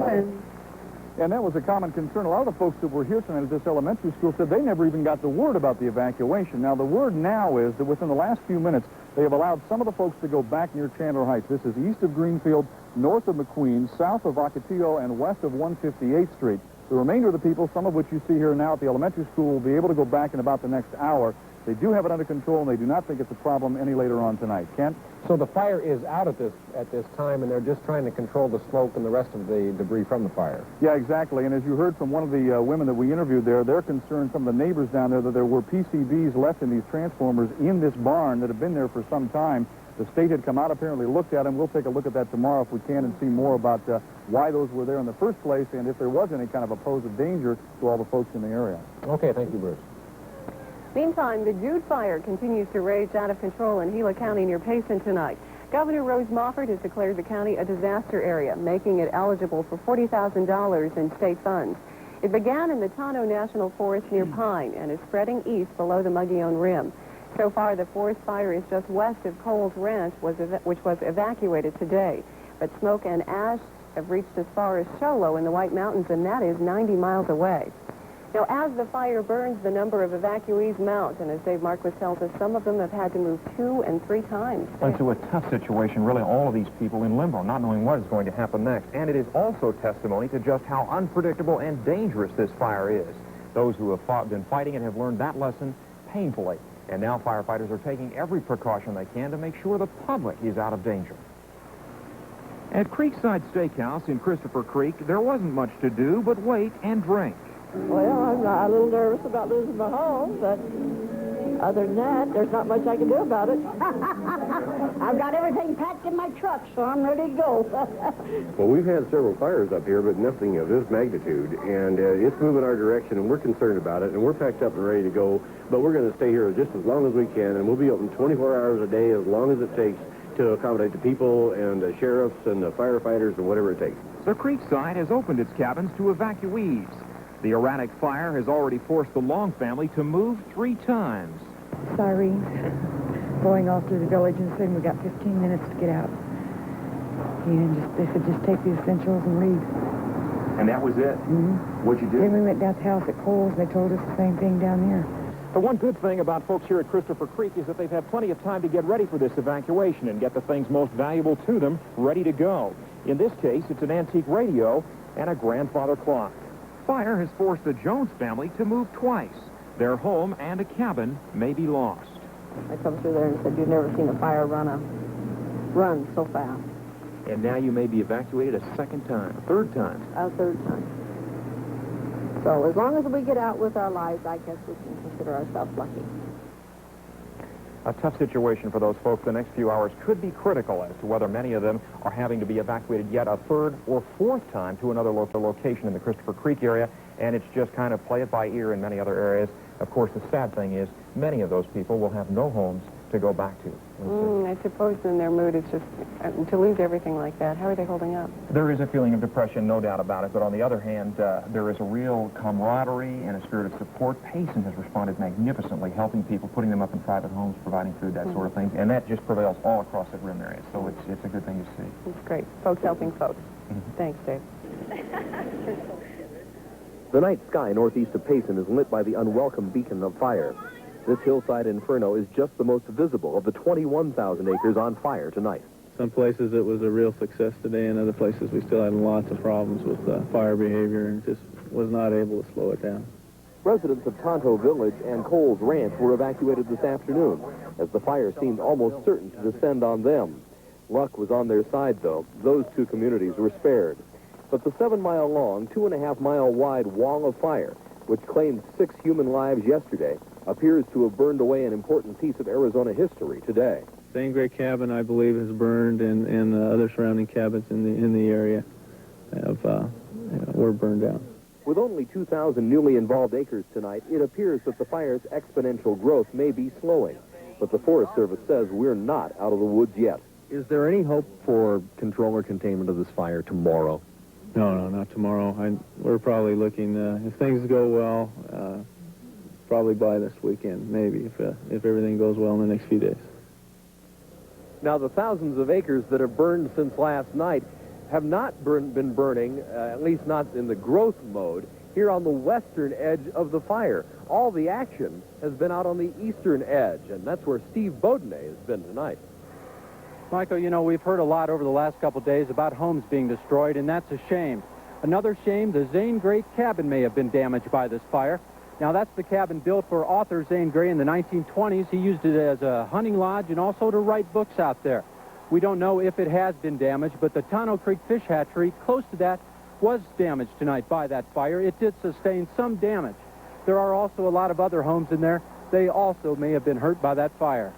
And that was a common concern. A lot of the folks that were here tonight at this elementary school said they never even got the word about the evacuation. Now, the word now is that within the last few minutes, they have allowed some of the folks to go back near Chandler Heights. This is east of Greenfield, north of McQueen, south of Ocotillo, and west of 158th Street. The remainder of the people, some of which you see here now at the elementary school, will be able to go back in about the next hour. They do have it under control, and they do not think it's a problem any later on tonight. Kent? So the fire is out at this time, and they're just trying to control the smoke and the rest of the debris from the fire. Yeah, exactly. And as you heard from one of the women that we interviewed there, they're concerned, some of the neighbors down there, that there were PCBs left in these transformers in this barn that have been there for some time. The state had come out, apparently looked at them. We'll take a look at that tomorrow if we can and see more about why those were there in the first place and if there was any kind of a pose of danger to all the folks in the area. Okay, thank you, Bruce. Meantime, the Jude fire continues to rage out of control in Gila County near Payson tonight. Governor Rose Mofford has declared the county a disaster area, making it eligible for $40,000 in state funds. It began in the Tonto National Forest near Pine and is spreading east below the Mogollon Rim. So far, the forest fire is just west of Coles Ranch, which was evacuated today. But smoke and ash have reached as far as Show Low in the White Mountains, and that is 90 miles away. Now, as the fire burns, the number of evacuees mounts, and as Dave Marquis tells us, some of them have had to move 2 and 3 times. Into a tough situation, really, all of these people in limbo, not knowing what is going to happen next. And it is also testimony to just how unpredictable and dangerous this fire is. Those who have been fighting it have learned that lesson painfully. And now firefighters are taking every precaution they can to make sure the public is out of danger. At Creekside Steakhouse in Christopher Creek, there wasn't much to do but wait and drink. Well, I'm a little nervous about losing my home, but other than that, there's not much I can do about it. I've got everything packed in my truck, so I'm ready to go. Well, we've had several fires up here, but nothing of this magnitude, and it's moving our direction, and we're concerned about it, and we're packed up and ready to go, but we're going to stay here just as long as we can, and we'll be open 24 hours a day as long as it takes to accommodate the people and the sheriffs and the firefighters and whatever it takes. So Creekside has opened its cabins to evacuees. The erratic fire has already forced the Long family to move 3 times. Sirens going off through the village and saying we got 15 minutes to get out. And they said just take the essentials and leave. And that was it? Mm-hmm. What'd you do? Then we went down to the house at Coles, and they told us the same thing down there. The one good thing about folks here at Christopher Creek is that they've had plenty of time to get ready for this evacuation and get the things most valuable to them ready to go. In this case, it's an antique radio and a grandfather clock. Fire has forced the Jones family to move twice. Their home and a cabin may be lost. I come through there and said, you've never seen a fire run so fast. And now you may be evacuated a second time, a third time. A third time. So as long as we get out with our lives, I guess we can consider ourselves lucky. A tough situation for those folks. The next few hours could be critical as to whether many of them are having to be evacuated yet a third or fourth time to another location in the Christopher Creek area, and it's just kind of play it by ear in many other areas. Of course, the sad thing is many of those people will have no homes to go back to. I suppose in their mood it's just to lose everything like that. How are they holding up? There is a feeling of depression, no doubt about it, but on the other hand, there is a real camaraderie and a spirit of support. Payson has responded magnificently, helping people, putting them up in private homes, providing food, that sort of thing, and that just prevails all across the Rim area, so it's a good thing to see. It's great. Folks helping folks. Thanks, Dave. The night sky northeast of Payson is lit by the unwelcome beacon of fire. This hillside inferno is just the most visible of the 21,000 acres on fire tonight. Some places it was a real success today, and other places we still had lots of problems with fire behavior and just was not able to slow it down. Residents of Tonto Village and Coles Ranch were evacuated this afternoon, as the fire seemed almost certain to descend on them. Luck was on their side, though. Those 2 communities were spared. But the 7-mile-long, 2.5-mile-wide wall of fire, which claimed 6 human lives yesterday, appears to have burned away an important piece of Arizona history today. Zane Grey cabin, I believe, has burned, and other surrounding cabins in the area were burned down. With only 2,000 newly involved acres tonight, it appears that the fire's exponential growth may be slowing. But the Forest Service says we're not out of the woods yet. Is there any hope for control or containment of this fire tomorrow? No, not tomorrow. We're probably looking, if things go well, probably by this weekend, maybe, if everything goes well in the next few days. Now, the thousands of acres that have burned since last night have not been burning, at least not in the growth mode, here on the western edge of the fire. All the action has been out on the eastern edge, and that's where Steve Beaudenay has been tonight. Michael, you know, we've heard a lot over the last couple of days about homes being destroyed, and that's a shame. Another shame, the Zane Grey cabin may have been damaged by this fire. Now, that's the cabin built for author Zane Grey in the 1920s. He used it as a hunting lodge and also to write books out there. We don't know if it has been damaged, but the Tonto Creek Fish Hatchery, close to that, was damaged tonight by that fire. It did sustain some damage. There are also a lot of other homes in there. They also may have been hurt by that fire.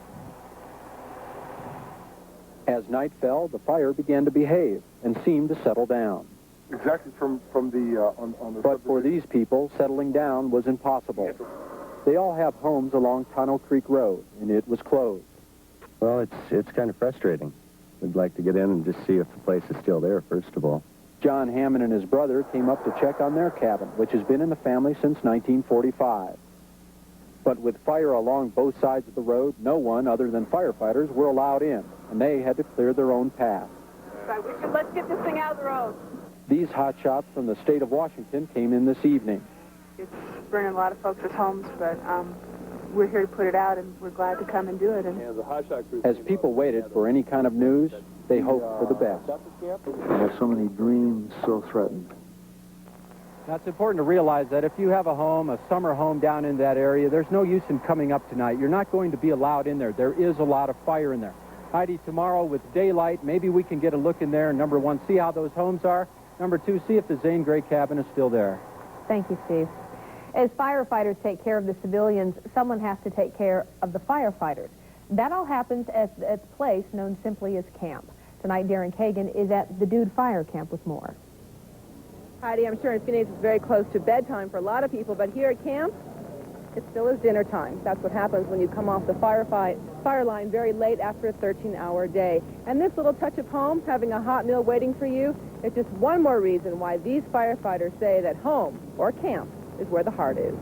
As night fell, the fire began to behave and seemed to settle down. Exactly from the on the. But for these people, settling down was impossible. They all have homes along Tonto Creek Road, and it was closed. Well, it's kind of frustrating. We'd like to get in and just see if the place is still there, first of all. John Hammond and his brother came up to check on their cabin, which has been in the family since 1945. But with fire along both sides of the road, no one other than firefighters were allowed in, and they had to clear their own path. Right, let's get this thing out of the road. These hotshots from the state of Washington came in this evening. It's burning a lot of folks' homes, but we're here to put it out, and we're glad to come and do it. And As people waited for any kind of news, they hoped for the best. I have so many dreams so threatened. Now, it's important to realize that if you have a home, a summer home down in that area, there's no use in coming up tonight. You're not going to be allowed in there. There is a lot of fire in there. Heidi, tomorrow with daylight, maybe we can get a look in there. Number one, see how those homes are. Number two, see if the Zane Grey cabin is still there. Thank you, Steve. As firefighters take care of the civilians, someone has to take care of the firefighters. That all happens at a place known simply as camp. Tonight, Darren Kagan is at the Dude Fire Camp with more. Heidi, I'm sure in Phoenix it's very close to bedtime for a lot of people, but here at camp, it still is dinner time. That's what happens when you come off the fire line very late after a 13-hour day. And this little touch of home, having a hot meal waiting for you, is just one more reason why these firefighters say that home, or camp, is where the heart is.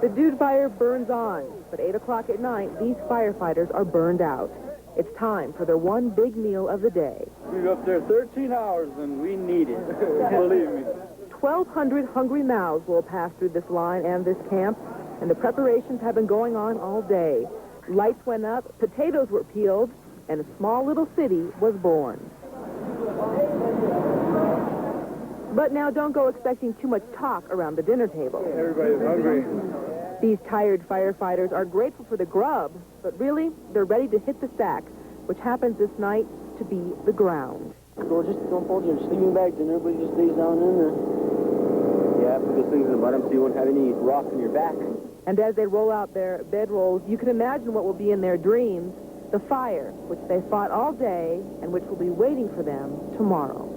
The Dude Fire burns on, but 8 o'clock at night, these firefighters are burned out. It's time for their one big meal of the day. We were up there 13 hours, and we need it. Believe me. 1,200 hungry mouths will pass through this line and this camp, and the preparations have been going on all day. Lights went up, potatoes were peeled, and a small little city was born. But now don't go expecting too much talk around the dinner table. Everybody's hungry. These tired firefighters are grateful for the grub, but really, they're ready to hit the sack, which happens this night to be the ground. Go just don't fold your sleeping bags, and everybody just stays down in there. Yeah, put those things in the bottom so you won't have any rocks in your back. And as they roll out their bedrolls, you can imagine what will be in their dreams, the fire, which they fought all day and which will be waiting for them tomorrow.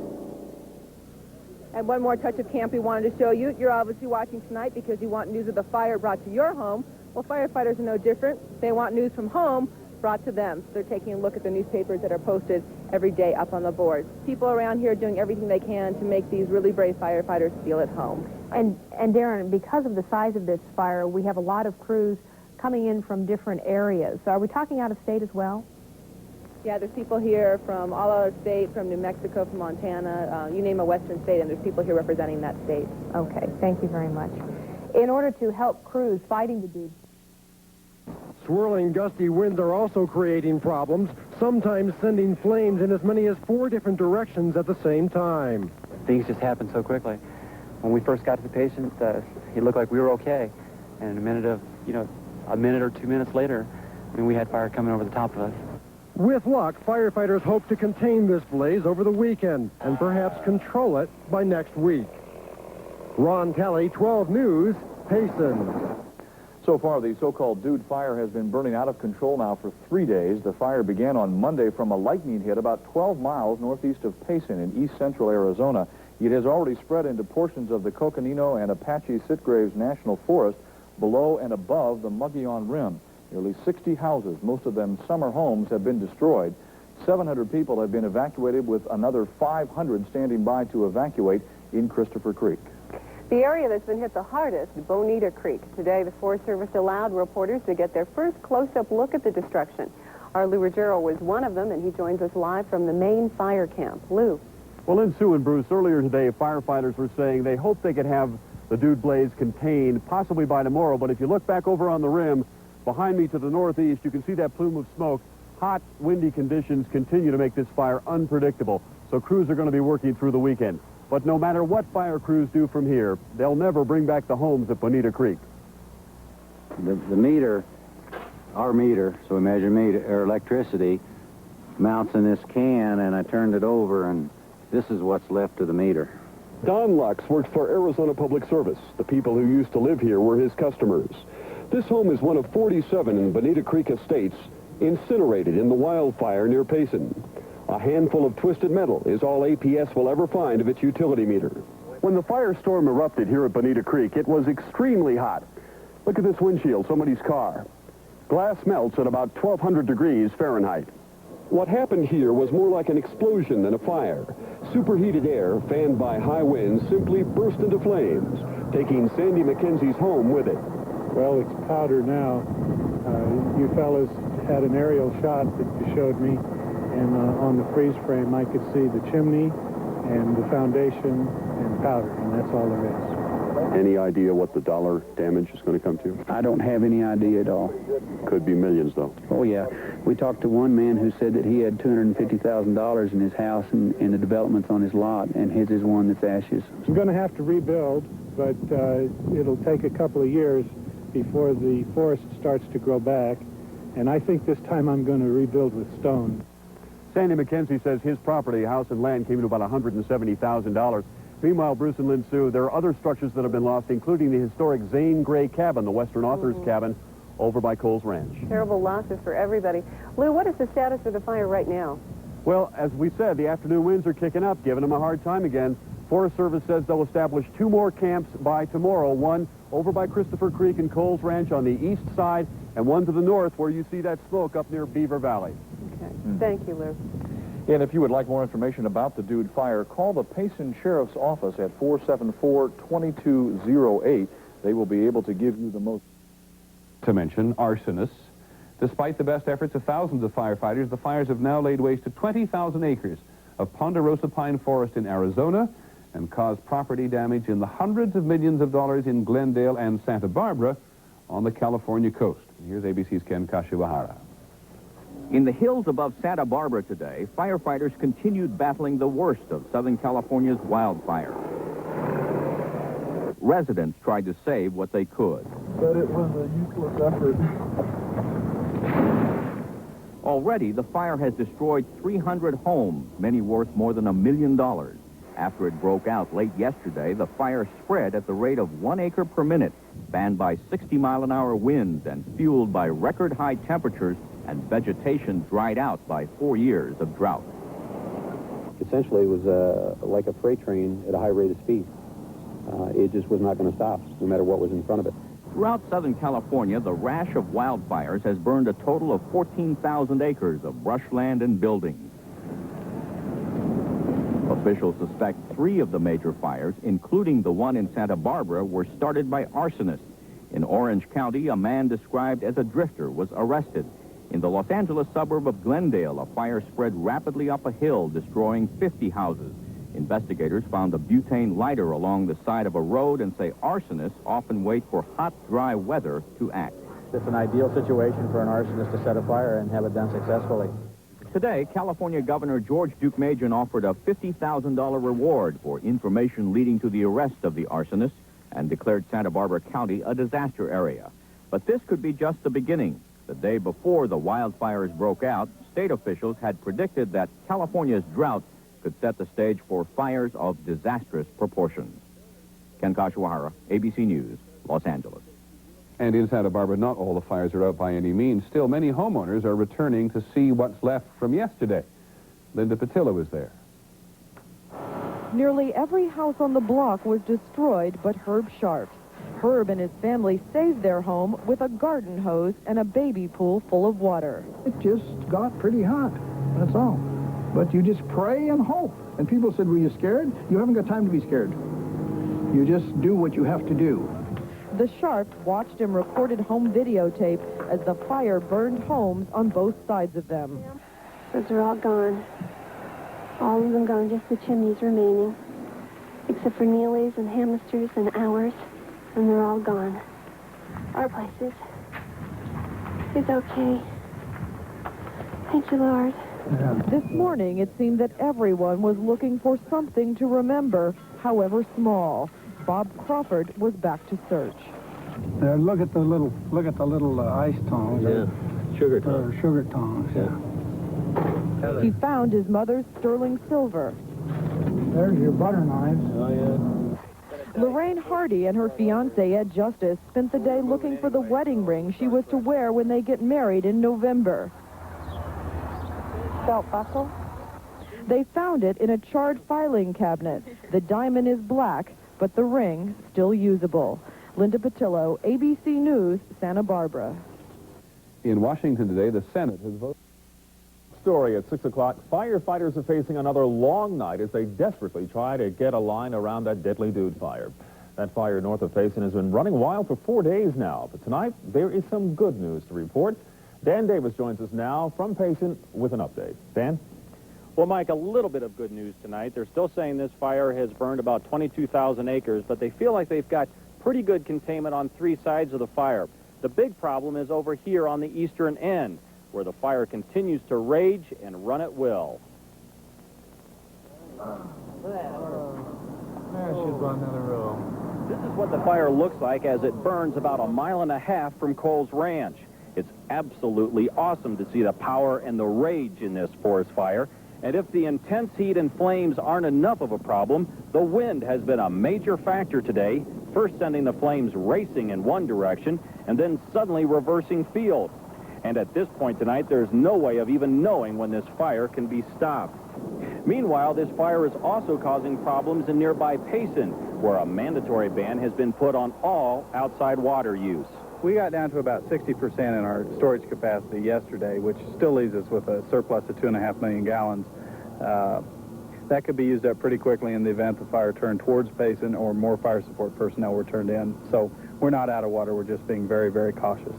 And one more touch of camp we wanted to show you. You're obviously watching tonight because you want news of the fire brought to your home. Well, firefighters are no different. They want news from home brought to them. So they're taking a look at the newspapers that are posted every day up on the boards. People around here are doing everything they can to make these really brave firefighters feel at home. And Darren, because of the size of this fire, we have a lot of crews coming in from different areas. So are we talking out of state as well? Yeah, there's people here from all over the state, from New Mexico, from Montana, you name a western state, and there's people here representing that state. Okay, thank you very much. In order to help crews fighting the dudes, swirling gusty winds are also creating problems, sometimes sending flames in as many as 4 different directions at the same time. Things just happened so quickly. When we first got to the patient, he looked like we were okay. And a minute or 2 minutes later, we had fire coming over the top of us. With luck, firefighters hope to contain this blaze over the weekend and perhaps control it by next week. Ron Kelly, 12 News, Payson. So far, the so-called Dude Fire has been burning out of control now for 3 days. The fire began on Monday from a lightning hit about 12 miles northeast of Payson in east-central Arizona. It has already spread into portions of the Coconino and Apache Sitgraves National Forest below and above the Mogollon Rim. Nearly 60 houses, most of them summer homes, have been destroyed. 700 people have been evacuated, with another 500 standing by to evacuate in Christopher Creek. The area that's been hit the hardest, Bonita Creek. Today, the Forest Service allowed reporters to get their first close-up look at the destruction. Our Lou Ruggiero was one of them, and he joins us live from the main fire camp. Lou. Well, in Sue and Bruce, earlier today, firefighters were saying they hope they could have the Dude blaze contained possibly by tomorrow. But if you look back over on the rim, behind me to the northeast, you can see that plume of smoke. Hot, windy conditions continue to make this fire unpredictable. So crews are going to be working through the weekend. But no matter what fire crews do from here, they'll never bring back the homes at Bonita Creek. The meter, our meter, so we measure meter, or electricity, mounts in this can, and I turned it over, and this is what's left of the meter. Don Lux worked for Arizona Public Service. The people who used to live here were his customers. This home is one of 47 in Bonita Creek Estates, incinerated in the wildfire near Payson. A handful of twisted metal is all APS will ever find of its utility meter. When the firestorm erupted here at Bonita Creek, it was extremely hot. Look at this windshield, somebody's car. Glass melts at about 1,200 degrees Fahrenheit. What happened here was more like an explosion than a fire. Superheated air, fanned by high winds, simply burst into flames, taking Sandy McKenzie's home with it. Well, it's powder now. You fellas had an aerial shot that you showed me, and on the freeze frame I could see the chimney and the foundation and powder, and that's all there is. Any idea what the dollar damage is going to come to? I don't have any idea at all. Could be millions, though. Oh, yeah. We talked to one man who said that he had $250,000 in his house and the developments on his lot, and his is one that's ashes. I'm going to have to rebuild, but it'll take a couple of years before the forest starts to grow back, and I think this time I'm going to rebuild with stone. Sandy McKenzie says his property, house and land, came to about $170,000. Meanwhile, Bruce and Lynn Sue, there are other structures that have been lost, including the historic Zane Gray Cabin, the Western Authors Cabin, over by Coles Ranch. Terrible losses for everybody. Lou, what is the status of the fire right now? Well, as we said, the afternoon winds are kicking up, giving them a hard time again. Forest Service says they'll establish 2 more camps by tomorrow, one over by Christopher Creek and Coles Ranch on the east side, and one to the north where you see that smoke up near Beaver Valley. Okay. Thank you, Lou. And if you would like more information about the Dude Fire, call the Payson Sheriff's Office at 474-2208. They will be able to give you the most... To mention arsonists. Despite the best efforts of thousands of firefighters, the fires have now laid waste to 20,000 acres of ponderosa pine forest in Arizona and caused property damage in the hundreds of millions of dollars in Glendale and Santa Barbara on the California coast. Here's ABC's Ken Kashiwahara. In the hills above Santa Barbara today, firefighters continued battling the worst of Southern California's wildfire. Residents tried to save what they could. But it was a useless effort. Already, the fire has destroyed 300 homes, many worth more than $1 million. After it broke out late yesterday, the fire spread at the rate of 1 acre per minute, fanned by 60-mile-an-hour winds and fueled by record-high temperatures, and vegetation dried out by 4 years of drought. Essentially, it was like a freight train at a high rate of speed. It just was not going to stop, no matter what was in front of it. Throughout Southern California, the rash of wildfires has burned a total of 14,000 acres of brushland and buildings. Officials suspect 3 of the major fires, including the one in Santa Barbara, were started by arsonists. In Orange County, a man described as a drifter was arrested. In the Los Angeles suburb of Glendale, a fire spread rapidly up a hill, destroying 50 houses. Investigators found a butane lighter along the side of a road and say arsonists often wait for hot, dry weather to act. It's an ideal situation for an arsonist to set a fire and have it done successfully. Today, California Governor George Deukmejian offered a $50,000 reward for information leading to the arrest of the arsonist and declared Santa Barbara County a disaster area. But this could be just the beginning. The day before the wildfires broke out, state officials had predicted that California's drought could set the stage for fires of disastrous proportions. Ken Kashiwahara, ABC News, Los Angeles. And in Santa Barbara, not all the fires are out by any means. Still, many homeowners are returning to see what's left from yesterday. Linda Patillo is there. Nearly every house on the block was destroyed but Herb Sharp's. Herb and his family saved their home with a garden hose and a baby pool full of water. It just got pretty hot, that's all. But you just pray and hope. And people said, were you scared? You haven't got time to be scared. You just do what you have to do. The Sharps watched and recorded home videotape as the fire burned homes on both sides of them. Those are all gone. All of them gone, just the chimneys remaining. Except for Neely's and Hamisters and ours. And they're all gone. Our place is okay. Thank you, Lord. This morning, it seemed that everyone was looking for something to remember, however small. Bob Crawford was back to search. Look at the little ice tongs. Yeah, sugar tongs. Sugar tongs. Yeah. He found his mother's sterling silver. There's your butter knives. Oh yeah. Lorraine Hardy and her fiancé, Ed Justice, spent the day looking for the wedding ring she was to wear when they get married in November. Belt buckle? They found it in a charred filing cabinet. The diamond is black, but the ring still usable. Linda Patillo, ABC News, Santa Barbara. In Washington today, the Senate has voted. Story at 6 o'clock. Firefighters are facing another long night as they desperately try to get a line around that deadly Dude fire. That fire north of Payson has been running wild for 4 days now. But tonight, there is some good news to report. Dan Davis joins us now from Payson with an update. Dan? Well, Mike, a little bit of good news tonight. They're still saying this fire has burned about 22,000 acres, but they feel like they've got pretty good containment on 3 sides of the fire. The big problem is over here on the eastern end, where the fire continues to rage and run at will. This is what the fire looks like as it burns about 1.5 miles from Coles Ranch. It's absolutely awesome to see the power and the rage in this forest fire. And if the intense heat and flames aren't enough of a problem, the wind has been a major factor today, first sending the flames racing in one direction and then suddenly reversing field. And at this point tonight, there's no way of even knowing when this fire can be stopped. Meanwhile, this fire is also causing problems in nearby Payson, where a mandatory ban has been put on all outside water use. We got down to about 60% in our storage capacity yesterday, which still leaves us with a surplus of 2.5 million gallons. That could be used up pretty quickly in the event the fire turned towards Payson or more fire support personnel were turned in. So we're not out of water. We're just being very, very cautious.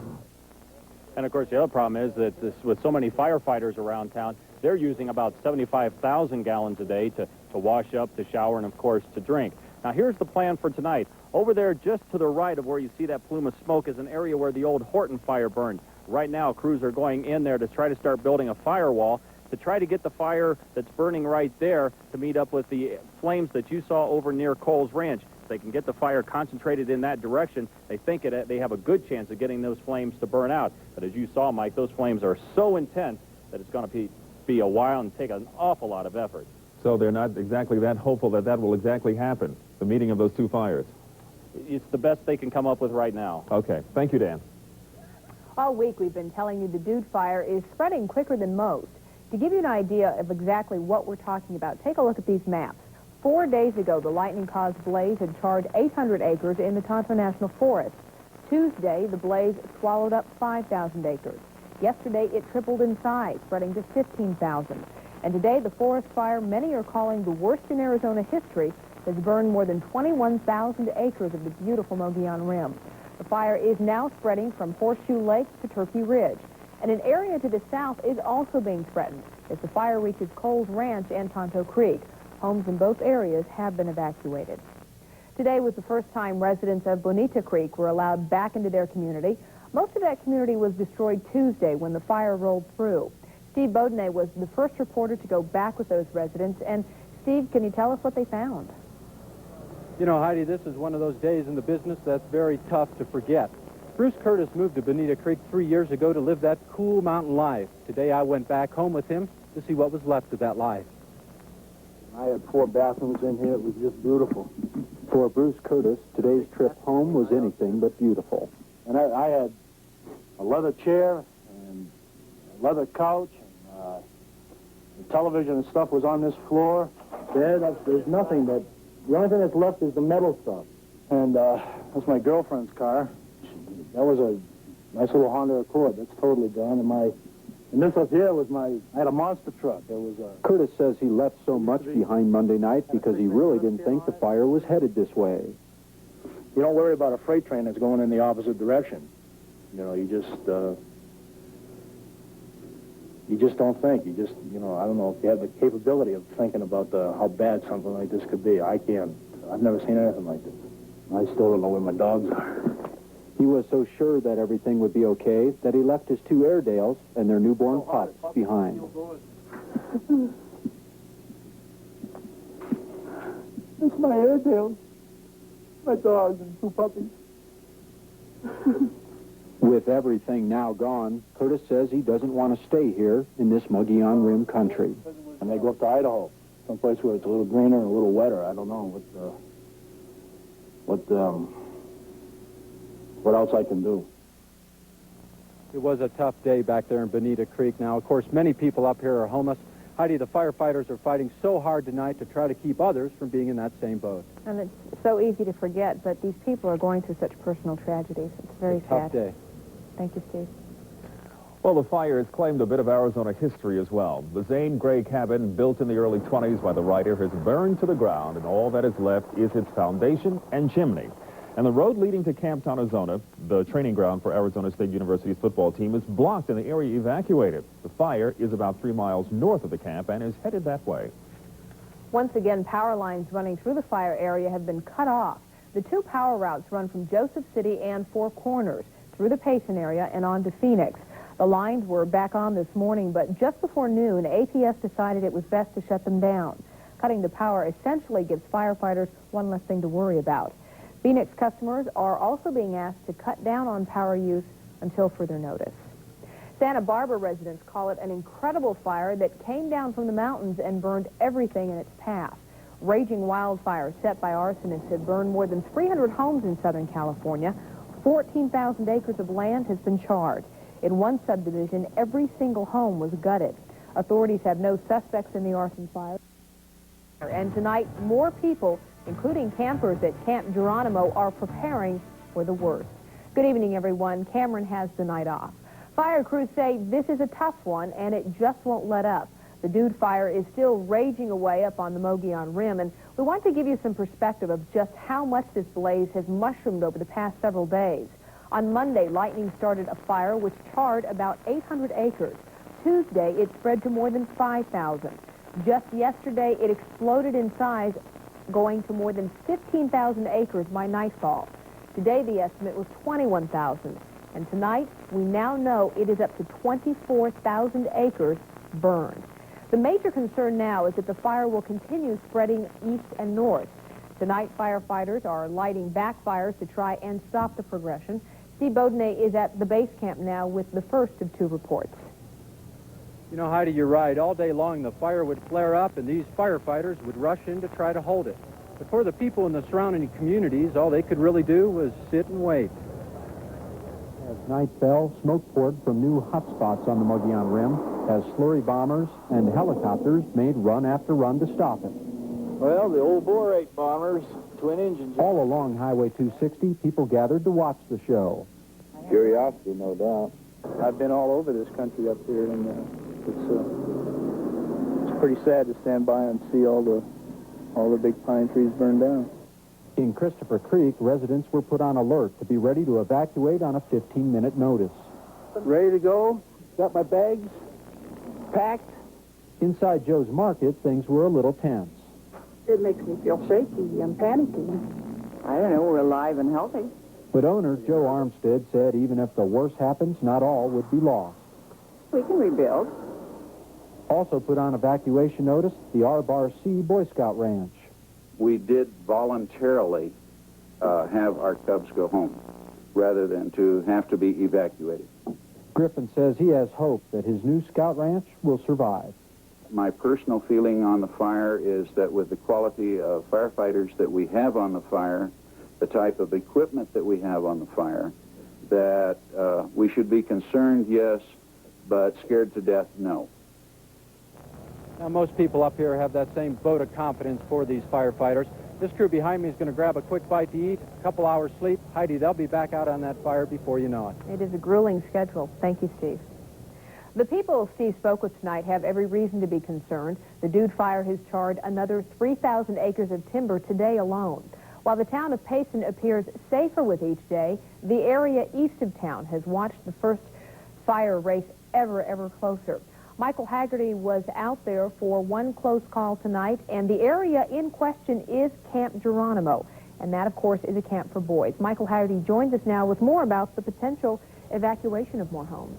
And, of course, the other problem is that with so many firefighters around town, they're using about 75,000 gallons a day to wash up, to shower, and, of course, to drink. Now, here's the plan for tonight. Over there, just to the right of where you see that plume of smoke, is an area where the old Horton fire burned. Right now, crews are going in there to try to start building a firewall to try to get the fire that's burning right there to meet up with the flames that you saw over near Coles Ranch. If they can get the fire concentrated in that direction, they think they have a good chance of getting those flames to burn out. But as you saw, Mike, those flames are so intense that it's going to be a while and take an awful lot of effort. So they're not exactly that hopeful that that will exactly happen, the meeting of those 2 fires. It's the best they can come up with right now. Okay. Thank you, Dan. All week we've been telling you the Dude Fire is spreading quicker than most. To give you an idea of exactly what we're talking about, take a look at these maps. 4 days ago, the lightning-caused blaze had charred 800 acres in the Tonto National Forest. Tuesday, the blaze swallowed up 5,000 acres. Yesterday, it tripled in size, spreading to 15,000. And today, the forest fire many are calling the worst in Arizona history has burned more than 21,000 acres of the beautiful Mogollon Rim. The fire is now spreading from Horseshoe Lake to Turkey Ridge. And an area to the south is also being threatened as the fire reaches Coles Ranch and Tonto Creek. Homes in both areas have been evacuated. Today was the first time residents of Bonita Creek were allowed back into their community. Most of that community was destroyed Tuesday when the fire rolled through. Steve Beaudenay was the first reporter to go back with those residents. And Steve, can you tell us what they found? You know, Heidi, this is one of those days in the business that's very tough to forget. Bruce Curtis moved to Bonita Creek 3 years ago to live that cool mountain life. Today I went back home with him to see what was left of that life. I had 4 bathrooms in here. It was just beautiful. For Bruce Curtis, today's trip home was anything but beautiful. And I had a leather chair and a leather couch. And, the television and stuff was on this floor. There's nothing that... The only thing that's left is the metal stuff. And that's my girlfriend's car. That was a nice little Honda Accord. That's totally gone. And this up here was I had a monster truck. It was Curtis says he left so much behind Monday night because he really didn't think the fire was headed this way. You don't worry about a freight train that's going in the opposite direction. You know, you just don't think. You just, I don't know if you have the capability of thinking about how bad something like this could be. I can't. I've never seen anything like this. I still don't know where my dogs are. He was so sure that everything would be okay that he left his 2 Airedales and their newborn pups behind. It's my Airedales, my dogs, and 2 puppies. With everything now gone, Curtis says he doesn't want to stay here in this Mogollon Rim country. I may go up to Idaho, someplace where it's a little greener and a little wetter. I don't know what else I can do. It was a tough day back there in Bonita Creek. Now, of course, many people up here are homeless. Heidi, the firefighters are fighting so hard tonight to try to keep others from being in that same boat. And it's so easy to forget, but these people are going through such personal tragedies. It's very sad. Tough day. Thank you, Steve. Well, the fire has claimed a bit of Arizona history as well. The Zane Gray cabin, built in the early 20s by the writer, has burned to the ground, and all that is left is its foundation and chimney. And the road leading to Camp Tontozona, the training ground for Arizona State University's football team, is blocked and the area evacuated. The fire is about 3 miles north of the camp and is headed that way. Once again, power lines running through the fire area have been cut off. The two power routes run from Joseph City and Four Corners through the Payson area and on to Phoenix. The lines were back on this morning, but just before noon, APS decided it was best to shut them down. Cutting the power essentially gives firefighters one less thing to worry about. Phoenix customers are also being asked to cut down on power use until further notice. Santa Barbara residents call it an incredible fire that came down from the mountains and burned everything in its path. Raging wildfires set by arsonists have burned more than 300 homes in Southern California. 14,000 acres of land has been charred. In one subdivision, every single home was gutted. Authorities have no suspects in the arson fire. And tonight, more people, including campers at Camp Geronimo, are preparing for the worst. Good evening, everyone. Cameron has the night off. Fire crews say this is a tough one, and it just won't let up. The Dude Fire is still raging away up on the Mogollon Rim, and we want to give you some perspective of just how much this blaze has mushroomed over the past several days. On Monday, lightning started a fire which charred about 800 acres. Tuesday, it spread to more than 5,000. Just yesterday, it exploded in size, going to more than 15,000 acres by nightfall. Today, the estimate was 21,000. And tonight, we now know it is up to 24,000 acres burned. The major concern now is that the fire will continue spreading east and north. Tonight, firefighters are lighting backfires to try and stop the progression. Steve Beaudenay is at the base camp now with the first of two reports. You know, Heidi, you're right. All day long, the fire would flare up, and these firefighters would rush in to try to hold it. But for the people in the surrounding communities, all they could really do was sit and wait. As night fell, smoke poured from new hotspots on the Mogollon Rim as slurry bombers and helicopters made run after run to stop it. Well, the old Bore-8 bombers, twin engines. All along Highway 260, people gathered to watch the show. Curiosity, no doubt. I've been all over this country up here, and it's pretty sad to stand by and see all the big pine trees burned down. In Christopher Creek, residents were put on alert to be ready to evacuate on a 15-minute notice. Ready to go? Got my bags packed? Inside Joe's Market, things were a little tense. It makes me feel shaky and panicky. I don't know, we're alive and healthy. But owner Joe Armstead said even if the worst happens, not all would be lost. We can rebuild. Also put on evacuation notice, the R-Bar C Boy Scout Ranch. We did voluntarily have our cubs go home rather than to have to be evacuated. Griffin says he has hope that his new scout ranch will survive. My personal feeling on the fire is that with the quality of firefighters that we have on the fire, the type of equipment that we have on the fire, that we should be concerned, yes, but scared to death, no. Now, most people up here have that same vote of confidence for these firefighters. This crew behind me is going to grab a quick bite to eat, a couple hours sleep. Heidi, they'll be back out on that fire before you know it. It is a grueling schedule. Thank you, Steve. The people Steve spoke with tonight have every reason to be concerned. The Dude Fire has charred another 3,000 acres of timber today alone. While the town of Payson appears safer with each day, the area east of town has watched the first fire race ever closer. Michael Haggerty was out there for one close call tonight, and the area in question is Camp Geronimo, and that, of course, is a camp for boys. Michael Haggerty joins us now with more about the potential evacuation of more homes.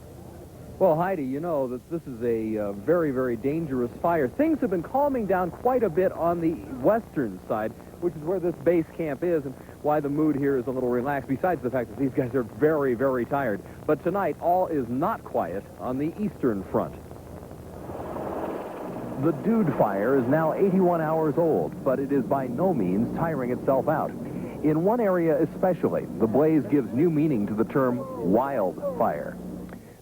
Well, Heidi, you know that this is a very dangerous fire. Things have been calming down quite a bit on the western side, which is where this base camp is, and why the mood here is a little relaxed, besides the fact that these guys are very tired. But tonight, all is not quiet on the eastern front. The Dude Fire is now 81 hours old, but it is by no means tiring itself out. In one area especially, the blaze gives new meaning to the term wildfire.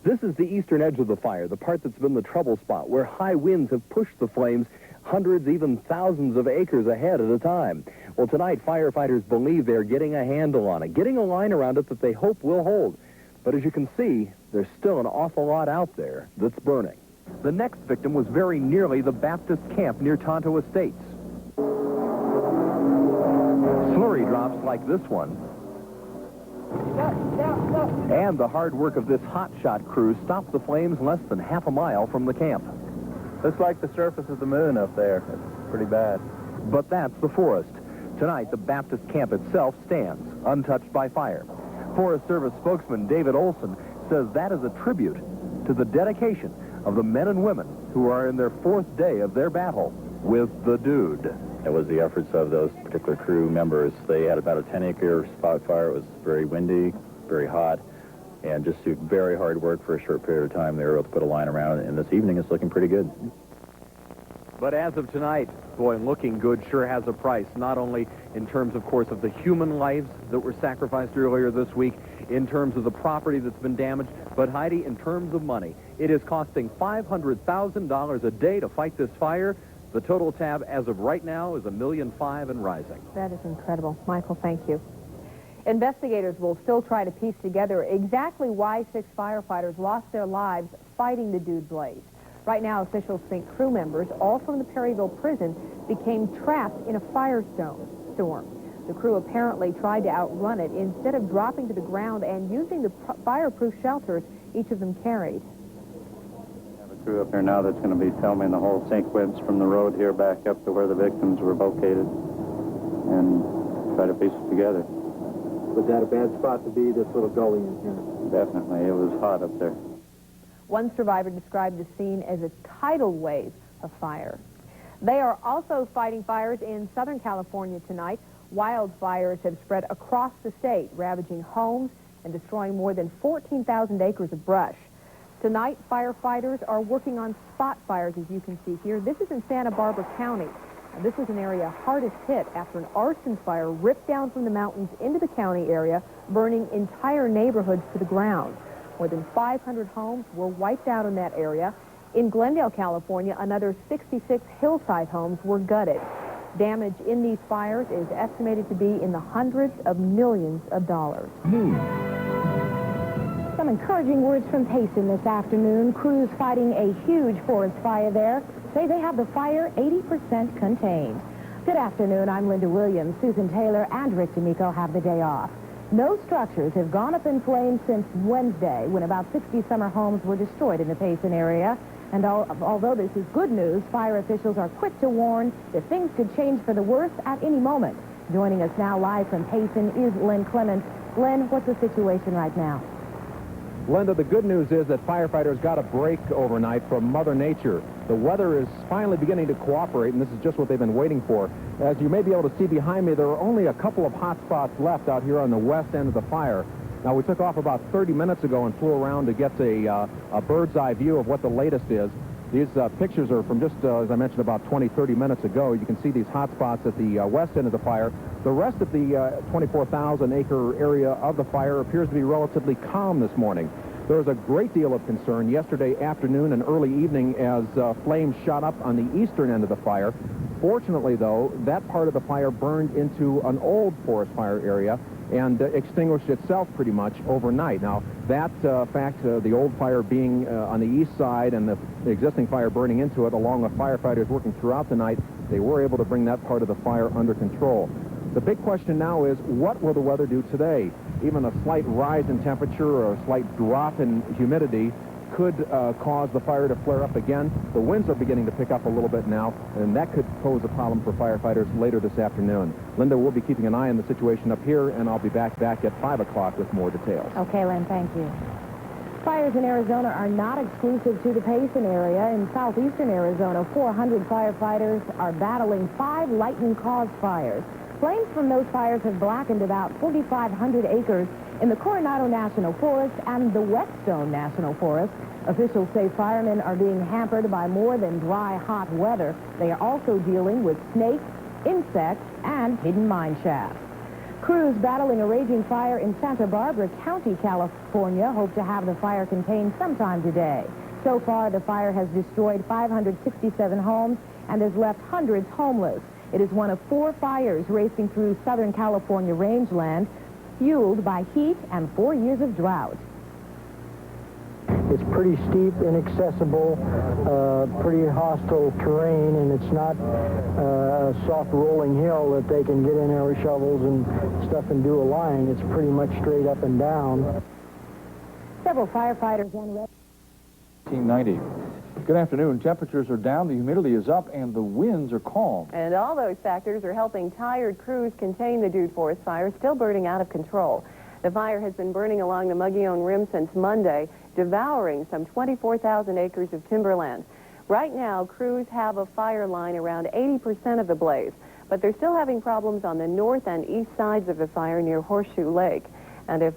This is the eastern edge of the fire, the part that's been the trouble spot, where high winds have pushed the flames hundreds, even thousands of acres ahead at a time. Well, tonight, firefighters believe they're getting a handle on it, getting a line around it that they hope will hold. But as you can see, there's still an awful lot out there that's burning. The next victim was very nearly the Baptist camp near Tonto Estates. Slurry drops like this one And the hard work of this hotshot crew stopped the flames less than half a mile from the camp. Looks like the surface of the moon up there. It's pretty bad. But that's the forest. Tonight, the Baptist camp itself stands, untouched by fire. Forest Service spokesman David Olson says that is a tribute to the dedication of the men and women who are in their 4th day of their battle with the dude. It was the efforts of those particular crew members. They had about a 10-acre spot fire. It was very windy, very hot, and just through very hard work for a short period of time, they were able to put a line around it, and this evening it's looking pretty good. But as of tonight, boy, looking good sure has a price, not only in terms, of course, of the human lives that were sacrificed earlier this week, in terms of the property that's been damaged, but Heidi, in terms of money, it is costing $500,000 a day to fight this fire. The total tab as of right now is $1.5 million and rising. That is incredible. Michael, thank you. Investigators will still try to piece together exactly why 6 firefighters lost their lives fighting the dude blaze. Right now, officials think crew members, all from the Perryville prison, became trapped in a firestorm. The crew apparently tried to outrun it instead of dropping to the ground and using the fireproof shelters each of them carried. We have a crew up here now that's going to be filming the whole sequence from the road here back up to where the victims were located and try to piece it together. Was that a bad spot to be, this little gully in here? Definitely. It was hot up there. One survivor described the scene as a tidal wave of fire. They are also fighting fires in Southern California tonight. Wildfires have spread across the state, ravaging homes and destroying more than 14,000 acres of brush. Tonight, firefighters are working on spot fires, as you can see here. This is in Santa Barbara County. Now, this was an area hardest hit after an arson fire ripped down from the mountains into the county area, burning entire neighborhoods to the ground. More than 500 homes were wiped out in that area. In Glendale, California, another 66 hillside homes were gutted. Damage in these fires is estimated to be in the hundreds of millions of dollars. Some encouraging words from Payson this afternoon. Crews fighting a huge forest fire there say they have the fire 80% contained. Good afternoon. I'm Linda Williams. Susan Taylor and Rick D'Amico have the day off. No structures have gone up in flames since Wednesday, when about 60 summer homes were destroyed in the Payson area. And although this is good news, fire officials are quick to warn that things could change for the worse at any moment. Joining us now live from Payson is Len Clements. Len, what's the situation right now? Linda, the good news is that firefighters got a break overnight from Mother Nature. The weather is finally beginning to cooperate, and this is just what they've been waiting for. As you may be able to see behind me, there are only a couple of hot spots left out here on the west end of the fire. Now, we took off about 30 minutes ago and flew around to get a bird's eye view of what the latest is. These pictures are from just, as I mentioned, about 20, 30 minutes ago. You can see these hot spots at the west end of the fire. The rest of the 24,000-acre area of the fire appears to be relatively calm this morning. There was a great deal of concern yesterday afternoon and early evening as flames shot up on the eastern end of the fire. Fortunately, though, that part of the fire burned into an old forest fire area and extinguished itself pretty much overnight. Now, that fact, the old fire being on the east side and the existing fire burning into it, along with firefighters working throughout the night, they were able to bring that part of the fire under control. The big question now is, what will the weather do today? Even a slight rise in temperature or a slight drop in humidity could cause the fire to flare up again. The winds are beginning to pick up a little bit now, and that could pose a problem for firefighters later this afternoon. Linda, we'll be keeping an eye on the situation up here, and I'll be back at 5 o'clock with more details. Okay, Len, thank you. Fires in Arizona are not exclusive to the Payson area. In southeastern Arizona, 400 firefighters are battling 5 lightning-caused fires. Flames from those fires have blackened about 4,500 acres in the Coronado National Forest and the Whetstone National Forest. Officials say firemen are being hampered by more than dry, hot weather. They are also dealing with snakes, insects, and hidden mine shafts. Crews battling a raging fire in Santa Barbara County, California, hope to have the fire contained sometime today. So far, the fire has destroyed 567 homes and has left hundreds homeless. It is one of 4 fires racing through Southern California rangeland, fueled by heat and 4 years of drought. It's pretty steep, inaccessible, pretty hostile terrain, and it's not a soft rolling hill that they can get in there with shovels and stuff and do a line. It's pretty much straight up and down. Several firefighters on red. 1990. Good afternoon. Temperatures are down, the humidity is up, and the winds are calm. And all those factors are helping tired crews contain the Dude Forest fire, still burning out of control. The fire has been burning along the Mogollon Rim since Monday, devouring some 24,000 acres of timberland. Right now, crews have a fire line around 80% of the blaze, but they're still having problems on the north and east sides of the fire near Horseshoe Lake. And if,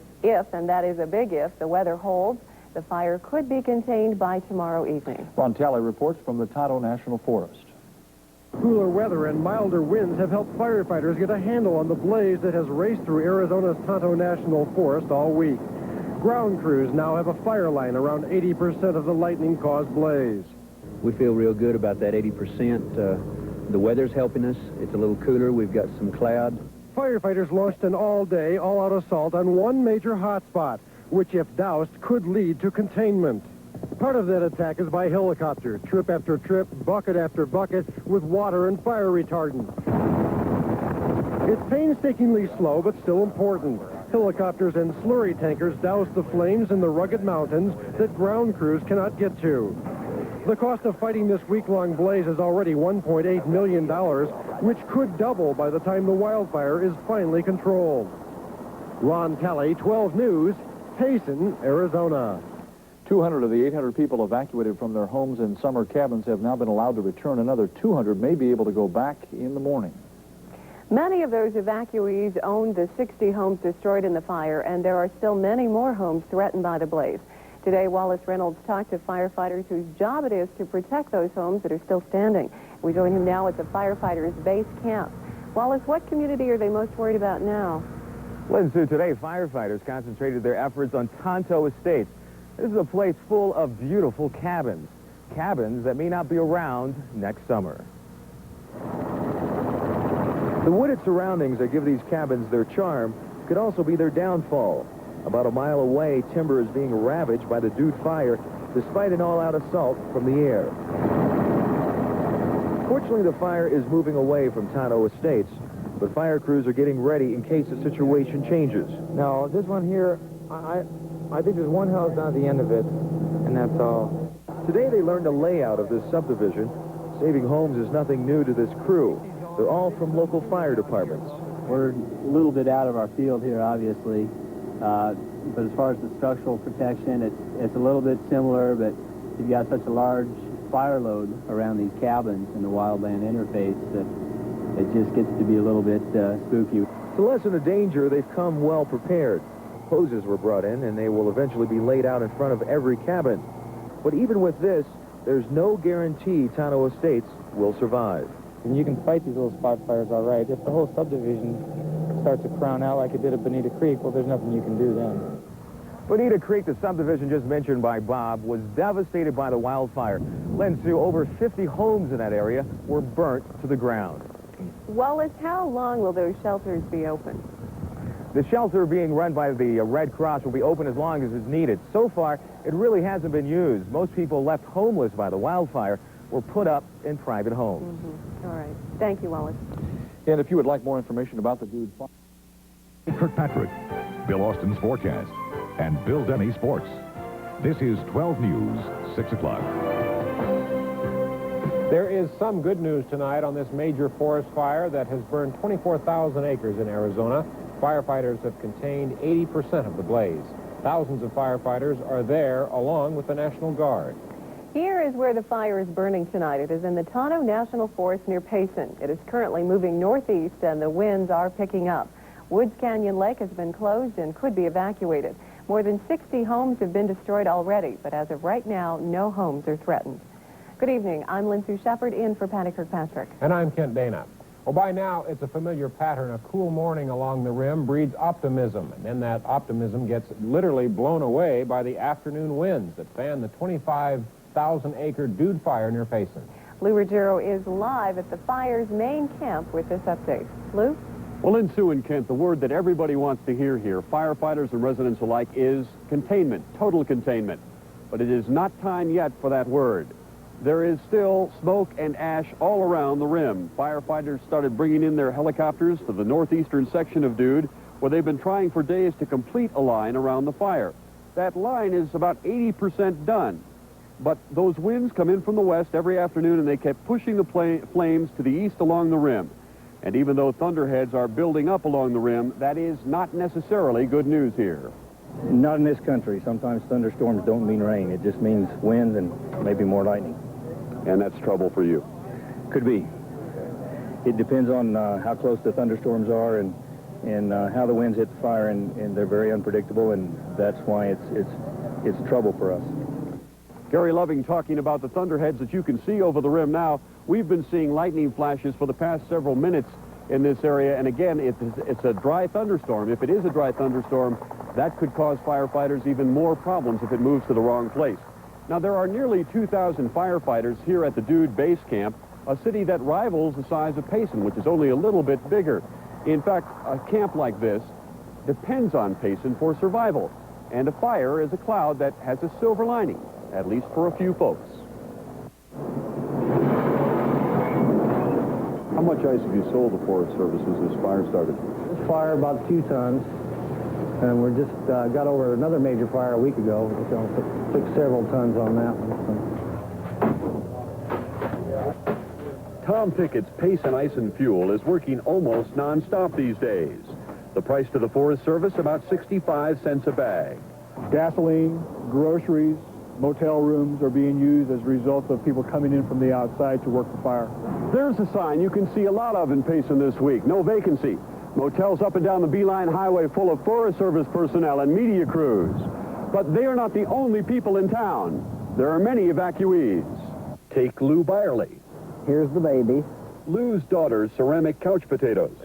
and that is a big if, the weather holds, the fire could be contained by tomorrow evening. Ron Talley reports from the Tonto National Forest. Cooler weather and milder winds have helped firefighters get a handle on the blaze that has raced through Arizona's Tonto National Forest all week. Ground crews now have a fire line around 80% of the lightning-caused blaze. We feel real good about that 80%. The weather's helping us. It's a little cooler. We've got some cloud. Firefighters launched an all-day, all-out assault on one major hotspot, which, if doused, could lead to containment. Part of that attack is by helicopter, trip after trip, bucket after bucket, with water and fire retardant. It's painstakingly slow, but still important. Helicopters and slurry tankers douse the flames in the rugged mountains that ground crews cannot get to. The cost of fighting this week-long blaze is already $1.8 million, which could double by the time the wildfire is finally controlled. Ron Talley, 12 News, Payson, Arizona. 200 of the 800 people evacuated from their homes in summer cabins have now been allowed to return. Another 200 may be able to go back in the morning. Many of those evacuees owned the 60 homes destroyed in the fire, and there are still many more homes threatened by the blaze. Today, Wallace Reynolds talked to firefighters whose job it is to protect those homes that are still standing. We join him now at the firefighters' base camp. Wallace, what community are they most worried about now? Lynn Sue, today firefighters concentrated their efforts on Tonto Estates. This is a place full of beautiful cabins. Cabins that may not be around next summer. The wooded surroundings that give these cabins their charm could also be their downfall. About a mile away, timber is being ravaged by the Dude fire, despite an all-out assault from the air. Fortunately, the fire is moving away from Tonto Estates, but fire crews are getting ready in case the situation changes. No, this one here, I think there's one house down at the end of it, and that's all. Today they learned the layout of this subdivision. Saving homes is nothing new to this crew. They're all from local fire departments. We're a little bit out of our field here, obviously. But as far as the structural protection, it's a little bit similar, but you've got such a large fire load around these cabins in the wildland interface that it just gets to be a little bit spooky. To lessen the danger, they've come well prepared. Hoses were brought in, and they will eventually be laid out in front of every cabin. But even with this, there's no guarantee Tonto Estates will survive. And you can fight these little spot fires all right. If the whole subdivision starts to crown out like it did at Bonita Creek, well, there's nothing you can do then. Bonita Creek, the subdivision just mentioned by Bob, was devastated by the wildfire. Lynn Sue, over 50 homes in that area were burnt to the ground. Wallace, how long will those shelters be open? The shelter being run by the Red Cross will be open as long as is needed. So far, it really hasn't been used. Most people left homeless by the wildfire were put up in private homes. Mm-hmm. All right. Thank you, Wallace. And if you would like more information about the Dude fire... Kirkpatrick, Bill Austin's forecast, and Bill Denny Sports. This is 12 News, 6 o'clock. There is some good news tonight on this major forest fire that has burned 24,000 acres in Arizona. Firefighters have contained 80% of the blaze. Thousands of firefighters are there along with the National Guard. Here is where the fire is burning tonight. It is in the Tonto National Forest near Payson. It is currently moving northeast and the winds are picking up. Woods Canyon Lake has been closed and could be evacuated. More than 60 homes have been destroyed already, but as of right now, no homes are threatened. Good evening. I'm Lynn Sue Shepard in for Patty Kirkpatrick. And I'm Kent Dana. Well, by now, it's a familiar pattern. A cool morning along the rim breeds optimism, and then that optimism gets literally blown away by the afternoon winds that fan the 25,000-acre Dude fire near Payson. Lou Ruggiero is live at the fire's main camp with this update. Lou? Well, in Sue and Kent, the word that everybody wants to hear here, firefighters and residents alike, is containment, total containment. but it is not time yet for that word. There is still smoke and ash all around the rim. Firefighters started bringing in their helicopters to the northeastern section of Dude, where they've been trying for days to complete a line around the fire. That line is about 80% done. But those winds come in from the west every afternoon, and they kept pushing the flames to the east along the rim. And even though thunderheads are building up along the rim, that is not necessarily good news here. Not in this country. Sometimes thunderstorms don't mean rain. It just means wind and maybe more lightning. And that's trouble for you? Could be. It depends on how close the thunderstorms are and how the winds hit the fire, and they're very unpredictable, and that's why it's trouble for us. Gary Loving talking about the thunderheads that you can see over the rim now. We've been seeing lightning flashes for the past several minutes in this area, and again, it's a dry thunderstorm. If it is a dry thunderstorm, that could cause firefighters even more problems if it moves to the wrong place. Now, there are nearly 2,000 firefighters here at the Dude Base Camp, a city that rivals the size of Payson, which is only a little bit bigger. In fact, a camp like this depends on Payson for survival, and a fire is a cloud that has a silver lining, at least for a few folks. How much ice have you sold the Forest Service as this fire started? This fire about 2 tons, and we're just got over another major fire a week ago. So took several tons on that one. Tom Pickett's Payson Ice and Fuel is working almost non-stop these days. The price to the Forest Service, about 65 cents a bag. Gasoline, groceries, motel rooms are being used as a result of people coming in from the outside to work the fire. There's a sign you can see a lot of in Payson this week. No vacancy. Motels up and down the Beeline Highway full of Forest Service personnel and media crews. But they are not the only people in town. There are many evacuees. Take Lou Byerly. Here's the baby. Lou's daughter's ceramic couch potatoes.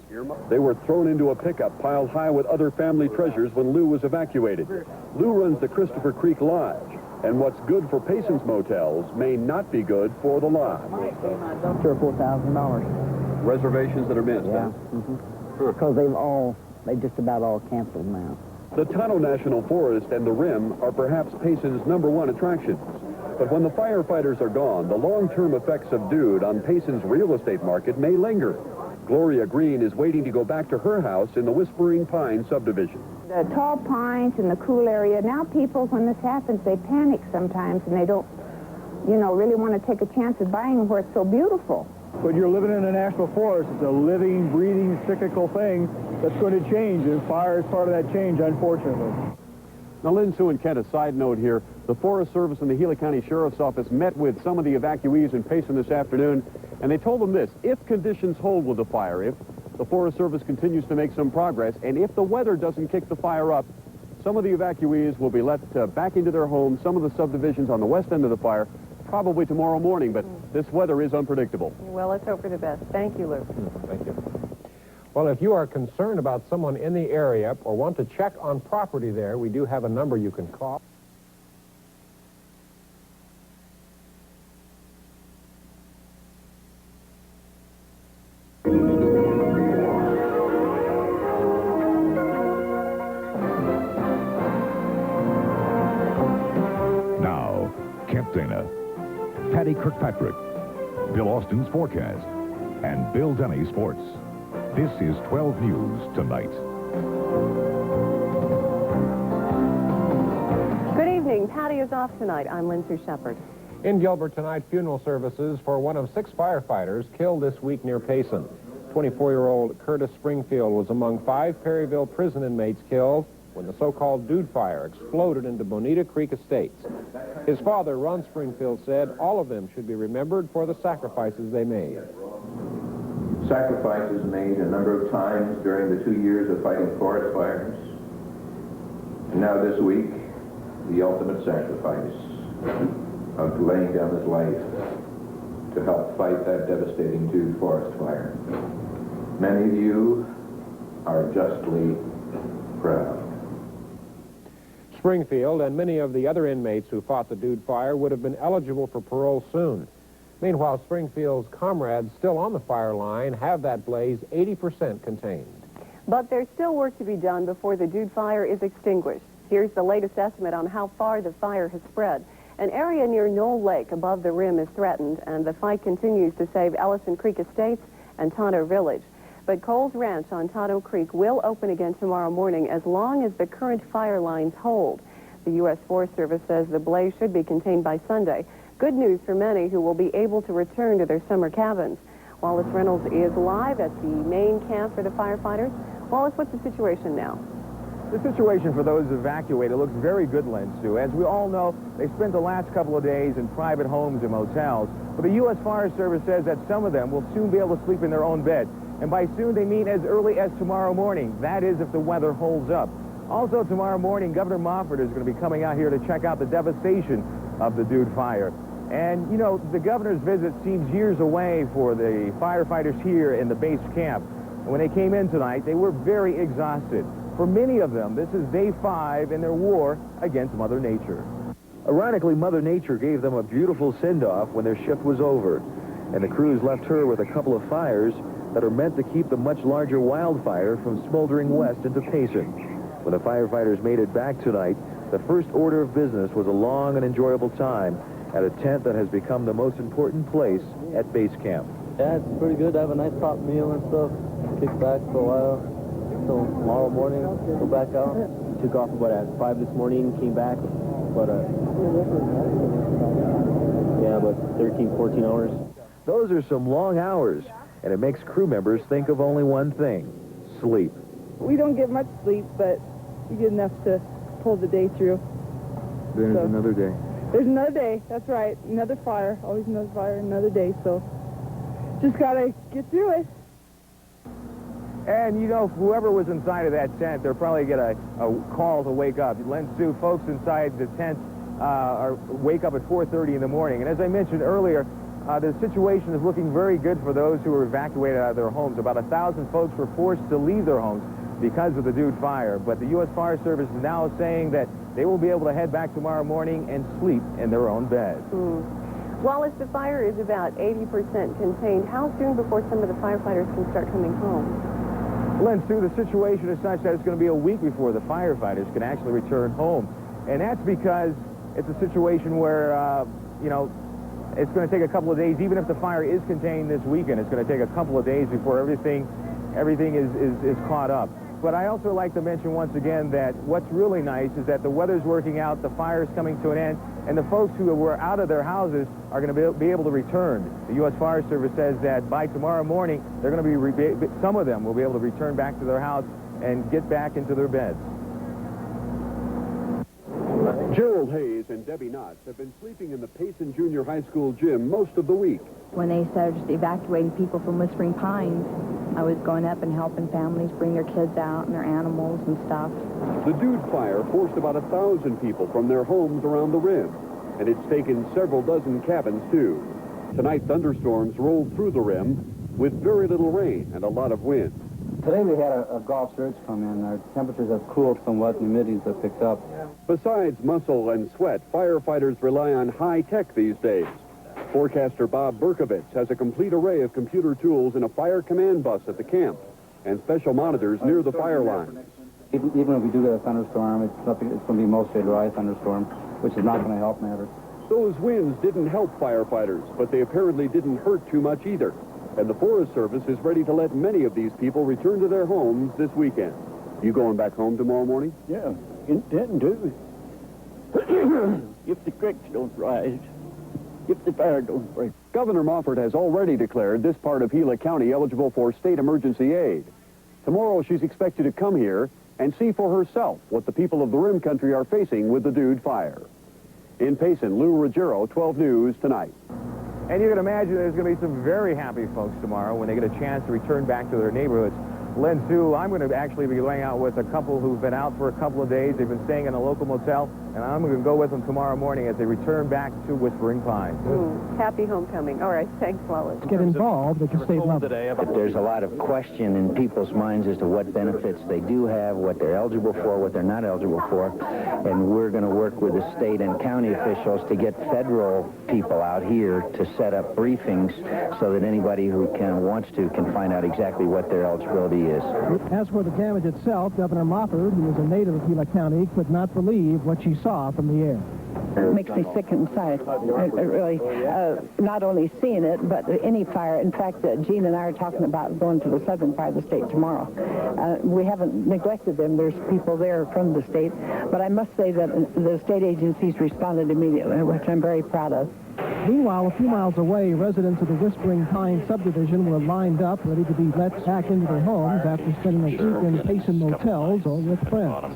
They were thrown into a pickup piled high with other family treasures when Lou was evacuated. Lou runs the Christopher Creek Lodge. And what's good for Payson's motels may not be good for the lodge. $3,000 or $4,000. Reservations that are missed, Yeah. Because they've just about all canceled now. The Tonto National Forest and the Rim are perhaps Payson's #1 attractions. But when the firefighters are gone, the long-term effects of Dude on Payson's real estate market may linger. Gloria Green is waiting to go back to her house in the Whispering Pine subdivision. The tall pines and the cool area, now people, when this happens, they panic sometimes, and they don't, really want to take a chance of buying where it's so beautiful. But you're living in a national forest. It's a living, breathing, cyclical thing that's going to change, and fire is part of that change, unfortunately. Now, Lynn, Sue, and Kent, a side note here. The Forest Service and the Gila County Sheriff's Office met with some of the evacuees in Payson this afternoon, and they told them this: if conditions hold with the fire, if the Forest Service continues to make some progress, and if the weather doesn't kick the fire up, some of the evacuees will be let back into their homes, some of the subdivisions on the west end of the fire, probably tomorrow morning, but this weather is unpredictable. Well, let's hope for the best. Thank you, Lou. Thank you. Well, if you are concerned about someone in the area or want to check on property there, we do have a number you can call. Now, Kent Dana, Patty Kirkpatrick, Bill Austin's forecast, and Bill Denny Sports. This is 12 News Tonight. Good evening. Patty is off tonight. I'm Lindsay Shepard. In Gilbert tonight, funeral services for one of 6 firefighters killed this week near Payson. 24-year-old Curtis Springfield was among 5 Perryville prison inmates killed when the so-called Dude Fire exploded into Bonita Creek Estates. His father, Ron Springfield, said all of them should be remembered for the sacrifices they made. Sacrifices made a number of times during the 2 years of fighting forest fires. And now this week, the ultimate sacrifice of laying down his life to help fight that devastating Dude forest fire. Many of you are justly proud. Springfield and many of the other inmates who fought the Dude Fire would have been eligible for parole soon. Meanwhile, Springfield's comrades still on the fire line have that blaze 80% contained. But there's still work to be done before the Dude Fire is extinguished. Here's the latest estimate on how far the fire has spread. An area near Knoll Lake above the rim is threatened, and the fight continues to save Ellison Creek Estates and Tonto Village. But Cole's Ranch on Tonto Creek will open again tomorrow morning as long as the current fire lines hold. The U.S. Forest Service says the blaze should be contained by Sunday. Good news for many who will be able to return to their summer cabins. Wallace Reynolds is live at the main camp for the firefighters. Wallace, what's the situation now? The situation for those evacuated looks very good, Len Sue. As we all know, they spent the last couple of days in private homes and motels. But the U.S. Forest Service says that some of them will soon be able to sleep in their own bed. And by soon, they mean as early as tomorrow morning. That is if the weather holds up. Also tomorrow morning, Governor Moffett is going to be coming out here to check out the devastation of the Dude Fire. And, you know, the governor's visit seems years away for the firefighters here in the base camp. And when they came in tonight, they were very exhausted. For many of them, this is day 5 in their war against Mother Nature. Ironically, Mother Nature gave them a beautiful send-off when their shift was over. And the crews left her with a couple of fires that are meant to keep the much larger wildfire from smoldering west into Payson. When the firefighters made it back tonight, the first order of business was a long and enjoyable time at a tent that has become the most important place at base camp. Yeah, it's pretty good to have a nice hot meal and stuff. Kick back for a while till tomorrow morning, go back out. Took off about at 5 this morning, came back about 13, 14 hours. Those are some long hours, and it makes crew members think of only one thing: sleep. We don't get much sleep, but we get enough to pull the day through. Then there's another day. There's another day, that's right. Another fire, always another fire, another day, so just gotta get through it. And, you know, whoever was inside of that tent, they're probably get a call to wake up. Len Sue, folks inside the tent wake up at 4:30 in the morning. And as I mentioned earlier, the situation is looking very good for those who were evacuated out of their homes. About 1,000 folks were forced to leave their homes because of the Dude Fire. But the U.S. Forest Service is now saying that they will be able to head back tomorrow morning and sleep in their own beds. Wallace, the fire is about 80% contained. How soon before some of the firefighters can start coming home? Len Sue, the situation is such that it's going to be a week before the firefighters can actually return home. And that's because it's a situation where, you know, it's going to take a couple of days. Even if the fire is contained this weekend, it's going to take a couple of days before everything is caught up. But I also like to mention once again that what's really nice is that the weather's working out, the fire's coming to an end, and the folks who were out of their houses are going to be able to return. The U.S. Forest Service says that by tomorrow morning, they're going to be, some of them will be able to return back to their house and get back into their beds. Gerald Hayes and Debbie Knotts have been sleeping in the Payson Junior High School gym most of the week. When they started evacuating people from Whispering Pines, I was going up and helping families bring their kids out and their animals and stuff. The Dude Fire forced about 1,000 people from their homes around the rim, and it's taken several dozen cabins, too. Tonight, thunderstorms rolled through the rim with very little rain and a lot of wind. Today we had a Gulf surge come in. Our temperatures have cooled somewhat, humidity have picked up. Besides muscle and sweat, firefighters rely on high tech these days. Forecaster Bob Berkovitz has a complete array of computer tools in a fire command bus at the camp and special monitors near the fire lines. Even if we do get a thunderstorm, it's going to be mostly a dry thunderstorm, which is not going to help matters. Those winds didn't help firefighters, but they apparently didn't hurt too much either. And the Forest Service is ready to let many of these people return to their homes this weekend. You going back home tomorrow morning? Yeah, intend to. If the creeks don't rise, if the fire don't break. Governor Moffett has already declared this part of Gila County eligible for state emergency aid. Tomorrow she's expected to come here and see for herself what the people of the Rim Country are facing with the Dude Fire. In Payson, Lou Ruggiero, 12 News Tonight. And you can imagine there's going to be some very happy folks tomorrow when they get a chance to return back to their neighborhoods. Len Sue, I'm going to actually be going out with a couple who've been out for a couple of days. They've been staying in a local motel, and I'm going to go with them tomorrow morning as they return back to Whispering Pines. Happy homecoming. All right, thanks, Wallace. Get involved at the state level. There's a lot of question in people's minds as to what benefits they do have, what they're eligible for, what they're not eligible for, and we're going to work with the state and county officials to get federal people out here to set up briefings so that anybody who wants to can find out exactly what their eligibility is. As for the damage itself, Governor Moffett, who is a native of Gila County, could not believe what she saw. saw from the air. It makes me sick inside. It really, not only seeing it, but any fire. In fact, Gene and I are talking about going to the southern part of the state tomorrow. We haven't neglected them. There's people there from the state. But I must say that the state agencies responded immediately, which I'm very proud of. Meanwhile, a few miles away, residents of the Whispering Pines subdivision were lined up, ready to be let back into their homes after spending a week in Payson motels or with friends.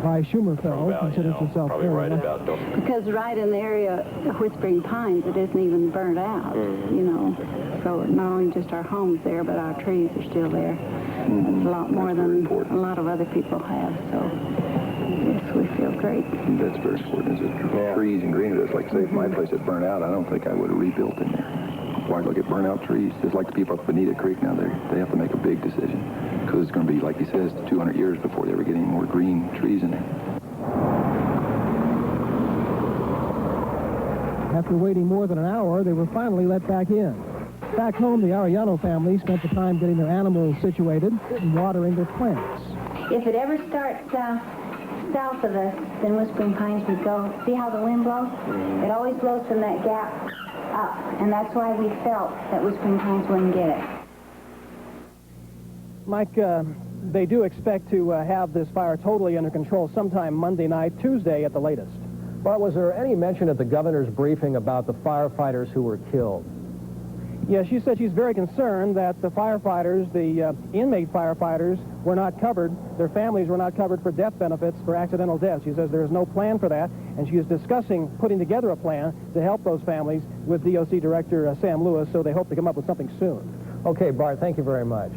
Vi Schumerfeld considers herself very lucky. Because right in the area of Whispering Pines, it isn't even burned out, you know. So not only just our homes there, but our trees are still there. It's a lot more than a lot of other people have, so yes, we feel great. That's very important. It's trees and greenery. It's like, say, if my place had burned out, I don't think I would have rebuilt in there. Why look at burnt out trees? Just like the people up Bonita Creek now, they have to make a big decision. Because it's going to be, like he says, 200 years before they ever get any more green trees in there. After waiting more than an hour, they were finally let back in. Back home, the Arellano family spent the time getting their animals situated and watering their plants. If it ever starts south of us, then Whispering Pines would go. See how the wind blows? It always blows from that gap up, and that's why we felt that Whispering Pines wouldn't get it. Mike, they do expect to have this fire totally under control sometime Monday night, Tuesday at the latest. But was there any mention at the governor's briefing about the firefighters who were killed? Yeah, she said she's very concerned that the firefighters, the inmate firefighters, were not covered. Their families were not covered for death benefits for accidental deaths. She says there is no plan for that, and she is discussing putting together a plan to help those families with DOC Director Sam Lewis, so they hope to come up with something soon. Okay, Bart, thank you very much.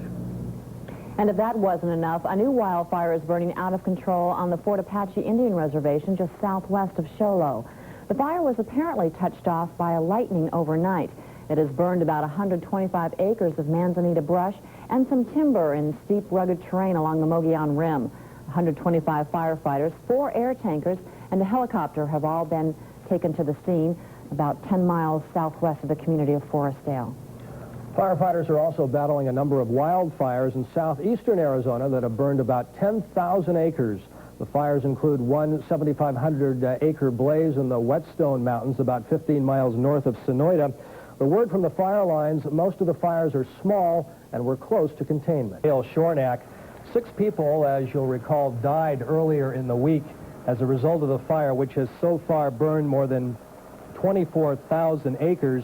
And if that wasn't enough, a new wildfire is burning out of control on the Fort Apache Indian Reservation just southwest of Show Low. The fire was apparently touched off by a lightning overnight. It has burned about 125 acres of manzanita brush and some timber in steep, rugged terrain along the Mogollon Rim. 125 firefighters, 4 air tankers, and a helicopter have all been taken to the scene about 10 miles southwest of the community of Forestdale. Firefighters are also battling a number of wildfires in southeastern Arizona that have burned about 10,000 acres. The fires include one 7,500-acre blaze in the Whetstone Mountains about 15 miles north of Sonoyta. The word from the fire lines, most of the fires are small and were close to containment. Dale Shornack, 6 people, as you'll recall, died earlier in the week as a result of the fire, which has so far burned more than 24,000 acres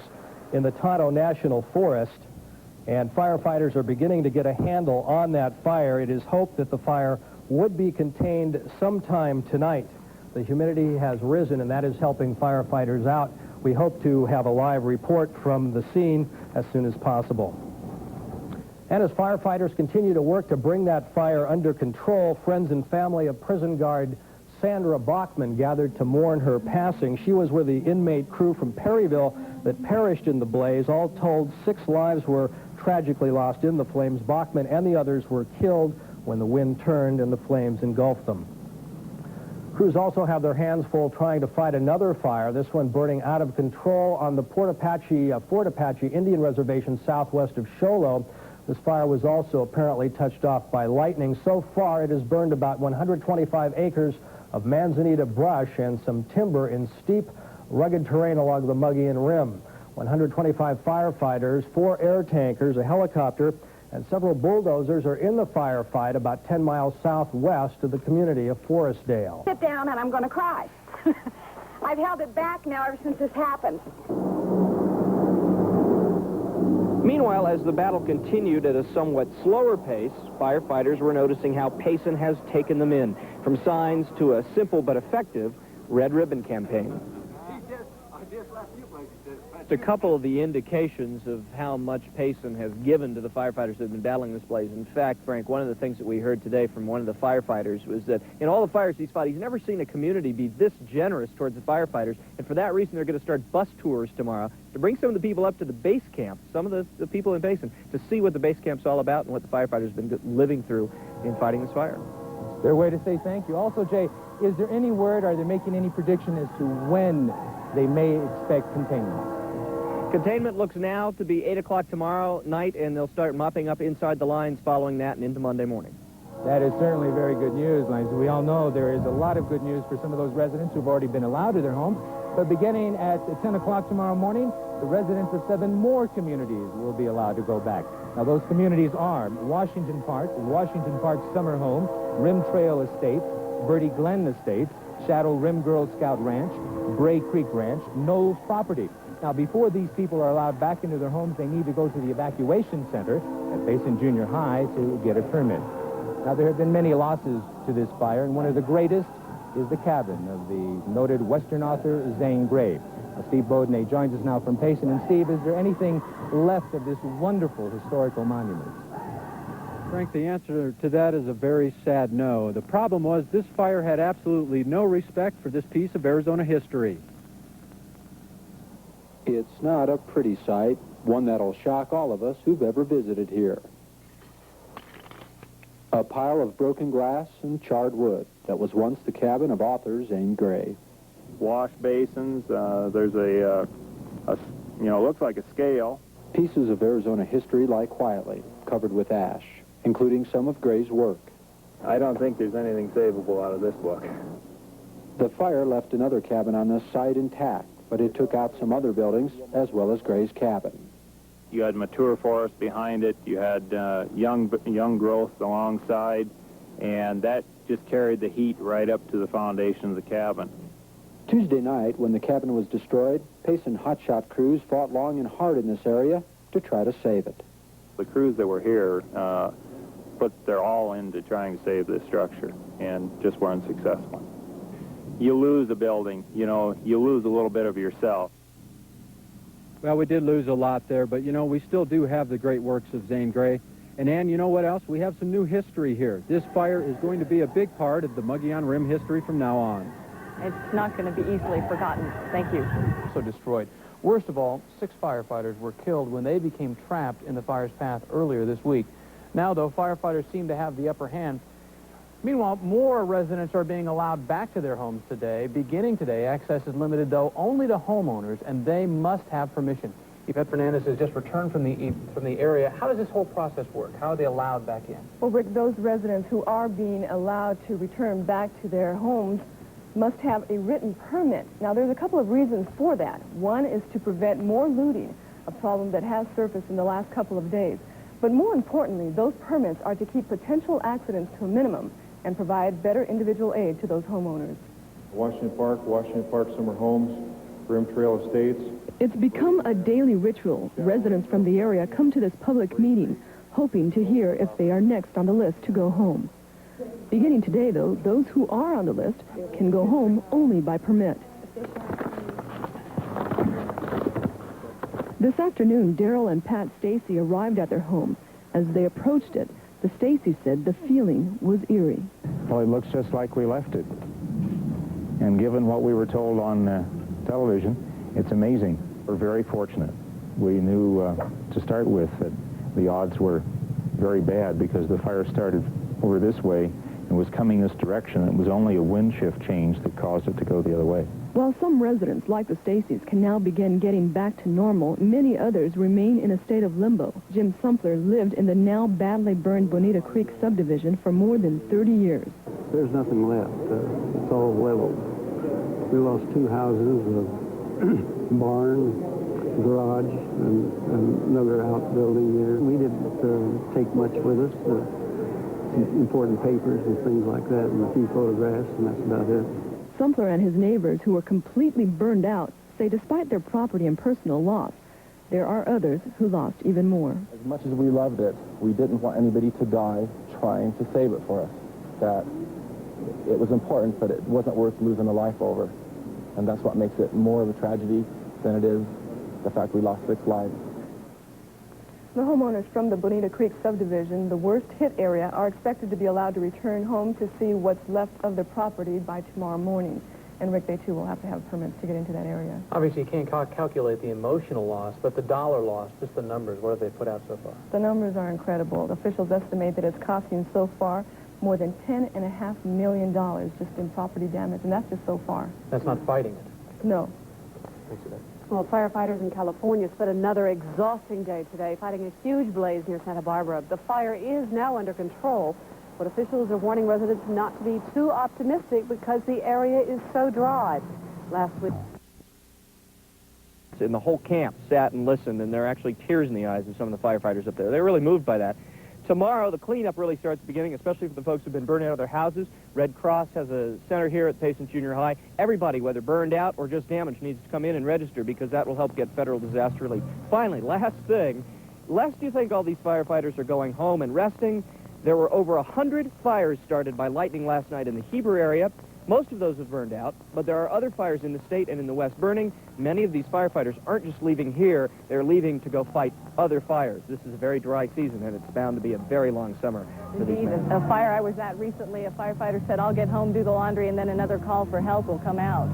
in the Tonto National Forest. And firefighters are beginning to get a handle on that fire. It is hoped that the fire would be contained sometime tonight. The humidity has risen, and that is helping firefighters out. We hope to have a live report from the scene as soon as possible. And as firefighters continue to work to bring that fire under control, friends and family of prison guard Sandra Bachman gathered to mourn her passing. She was with the inmate crew from Perryville that perished in the blaze. All told, 6 lives were tragically lost in the flames. Bachman and the others were killed when the wind turned and the flames engulfed them. Crews also have their hands full trying to fight another fire, this one burning out of control on the Fort Apache Indian Reservation southwest of Show Low. This fire was also apparently touched off by lightning. So far, it has burned about 125 acres of manzanita brush and some timber in steep, rugged terrain along the Mogollon Rim. 125 firefighters, 4 air tankers, a helicopter, and several bulldozers are in the firefight about 10 miles southwest of the community of Forestdale. Sit down and I'm going to cry. I've held it back now ever since this happened. Meanwhile, as the battle continued at a somewhat slower pace, firefighters were noticing how Payson has taken them in, from signs to a simple but effective red ribbon campaign. A couple of the indications of how much Payson has given to the firefighters that have been battling this blaze. In fact, Frank, one of the things that we heard today from one of the firefighters was that in all the fires he's fought, he's never seen a community be this generous towards the firefighters, and for that reason they're going to start bus tours tomorrow to bring some of the people up to the base camp, some of the people in Payson, to see what the base camp's all about and what the firefighters have been living through in fighting this fire. Their way to say thank you. Also, Jay, is there any word, are they making any prediction as to when they may expect containment? Containment looks now to be 8 o'clock tomorrow night, and they'll start mopping up inside the lines following that and into Monday morning. That is certainly very good news, Lance. We all know there is a lot of good news for some of those residents who've already been allowed to their home. But beginning at 10 o'clock tomorrow morning, the residents of 7 more communities will be allowed to go back. Now, those communities are Washington Park Summer Home, Rim Trail Estates, Birdie Glen Estates, Shadow Rim Girl Scout Ranch, Bray Creek Ranch, Knowles Property. Now, before these people are allowed back into their homes, they need to go to the evacuation center at Payson Junior High to get a permit. Now, there have been many losses to this fire, and one of the greatest is the cabin of the noted Western author Zane Grey. Steve Beaudenay joins us now from Payson. And Steve, is there anything left of this wonderful historical monument? Frank, the answer to that is a very sad no. The problem was this fire had absolutely no respect for this piece of Arizona history. It's not a pretty sight, one that'll shock all of us who've ever visited here. A pile of broken glass and charred wood that was once the cabin of author Zane Grey. Wash basins, there's looks like a scale. Pieces of Arizona history lie quietly, covered with ash, including some of Gray's work. I don't think there's anything savable out of this book. The fire left another cabin on this site intact, but it took out some other buildings as well as Gray's cabin. You had mature forest behind it, you had young growth alongside, and that just carried the heat right up to the foundation of the cabin. Tuesday night, when the cabin was destroyed, Payson hotshot crews fought long and hard in this area to try to save it. The crews that were here put their all into trying to save this structure and just weren't successful. You lose a building, you lose a little bit of yourself. Well, we did lose a lot there, but, we still do have the great works of Zane Grey. And, Ann, you know what else? We have some new history here. This fire is going to be a big part of the Mogollon Rim history from now on. It's not going to be easily forgotten. Thank you. Also destroyed. Worst of all, 6 firefighters were killed when they became trapped in the fire's path earlier this week. Now, though, firefighters seem to have the upper hand. Meanwhile, more residents are being allowed back to their homes today. Beginning today, access is limited, though, only to homeowners, and they must have permission. Yvette Fernandez has just returned from the area. How does this whole process work? How are they allowed back in? Well, Rick, those residents who are being allowed to return back to their homes must have a written permit. Now, there's a couple of reasons for that. One is to prevent more looting, a problem that has surfaced in the last couple of days. But more importantly, those permits are to keep potential accidents to a minimum and provide better individual aid to those homeowners. Washington Park Summer Homes, Rim Trail Estates. It's become a daily ritual. Residents from the area come to this public meeting, hoping to hear if they are next on the list to go home. Beginning today, though, those who are on the list can go home only by permit. This afternoon, Daryl and Pat Stacy arrived at their home. As they approached it, the Stacy said the feeling was eerie. Well, it looks just like we left it. And given what we were told on television, it's amazing. We're very fortunate. We knew to start with that the odds were very bad because the fire started over this way and was coming this direction. It was only a wind shift change that caused it to go the other way. While some residents, like the Stacys, can now begin getting back to normal, many others remain in a state of limbo. Jim Sumpler lived in the now badly burned Bonita Creek subdivision for more than 30 years. There's nothing left. It's all leveled. We lost 2 houses, a barn, garage, and another outbuilding there. We didn't take much with us. Some important papers and things like that, and a few photographs, and that's about it. Sumpler and his neighbors, who were completely burned out, say despite their property and personal loss, there are others who lost even more. As much as we loved it, we didn't want anybody to die trying to save it for us. That it was important, but it wasn't worth losing a life over. And that's what makes it more of a tragedy than it is the fact we lost 6 lives. The homeowners from the Bonita Creek subdivision, the worst hit area, are expected to be allowed to return home to see what's left of the property by tomorrow morning. And Rick, they too will have to have permits to get into that area. Obviously, you can't calculate the emotional loss, but the dollar loss, just the numbers, what have they put out so far? The numbers are incredible. Officials estimate that it's costing so far more than $10.5 million just in property damage, and that's just so far. That's not fighting it. No. Thanks for that. Well, firefighters in California spent another exhausting day today fighting a huge blaze near Santa Barbara. The fire is now under control, But officials are warning residents not to be too optimistic because the area is so dry. Last week, and the whole camp sat and listened, and there are actually tears in the eyes of some of the firefighters up there. They're really moved by that. Tomorrow, the cleanup really starts beginning, especially for the folks who've been burned out of their houses. Red Cross has a center here at Payson Junior High. Everybody, whether burned out or just damaged, needs to come in and register because that will help get federal disaster relief. Finally, last thing, lest you think all these firefighters are going home and resting, there were over 100 fires started by lightning last night in the Heber area. Most of those have burned out, but there are other fires in the state and in the West burning. Many of these firefighters aren't just leaving here, they're leaving to go fight other fires. This is a very dry season, and it's bound to be a very long summer for these Indeed. men. A fire I was at recently, a firefighter said, I'll get home, do the laundry, and then another call for help will come out.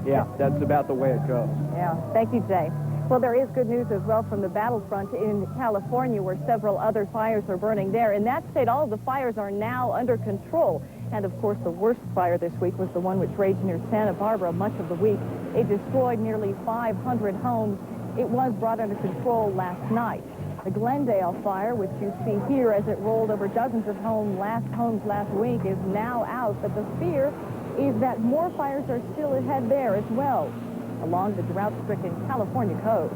Yeah, that's about the way it goes. Yeah. Thank you, Jay. Well, there is good news as well from the battlefront in California, where several other fires are burning there. In that state, all of the fires are now under control. And, of course, the worst fire this week was the one which raged near Santa Barbara much of the week. It destroyed nearly 500 homes. It was brought under control last night. The Glendale fire, which you see here as it rolled over dozens of homes last week, is now out. But the fear is that more fires are still ahead there as well, along the drought-stricken California coast.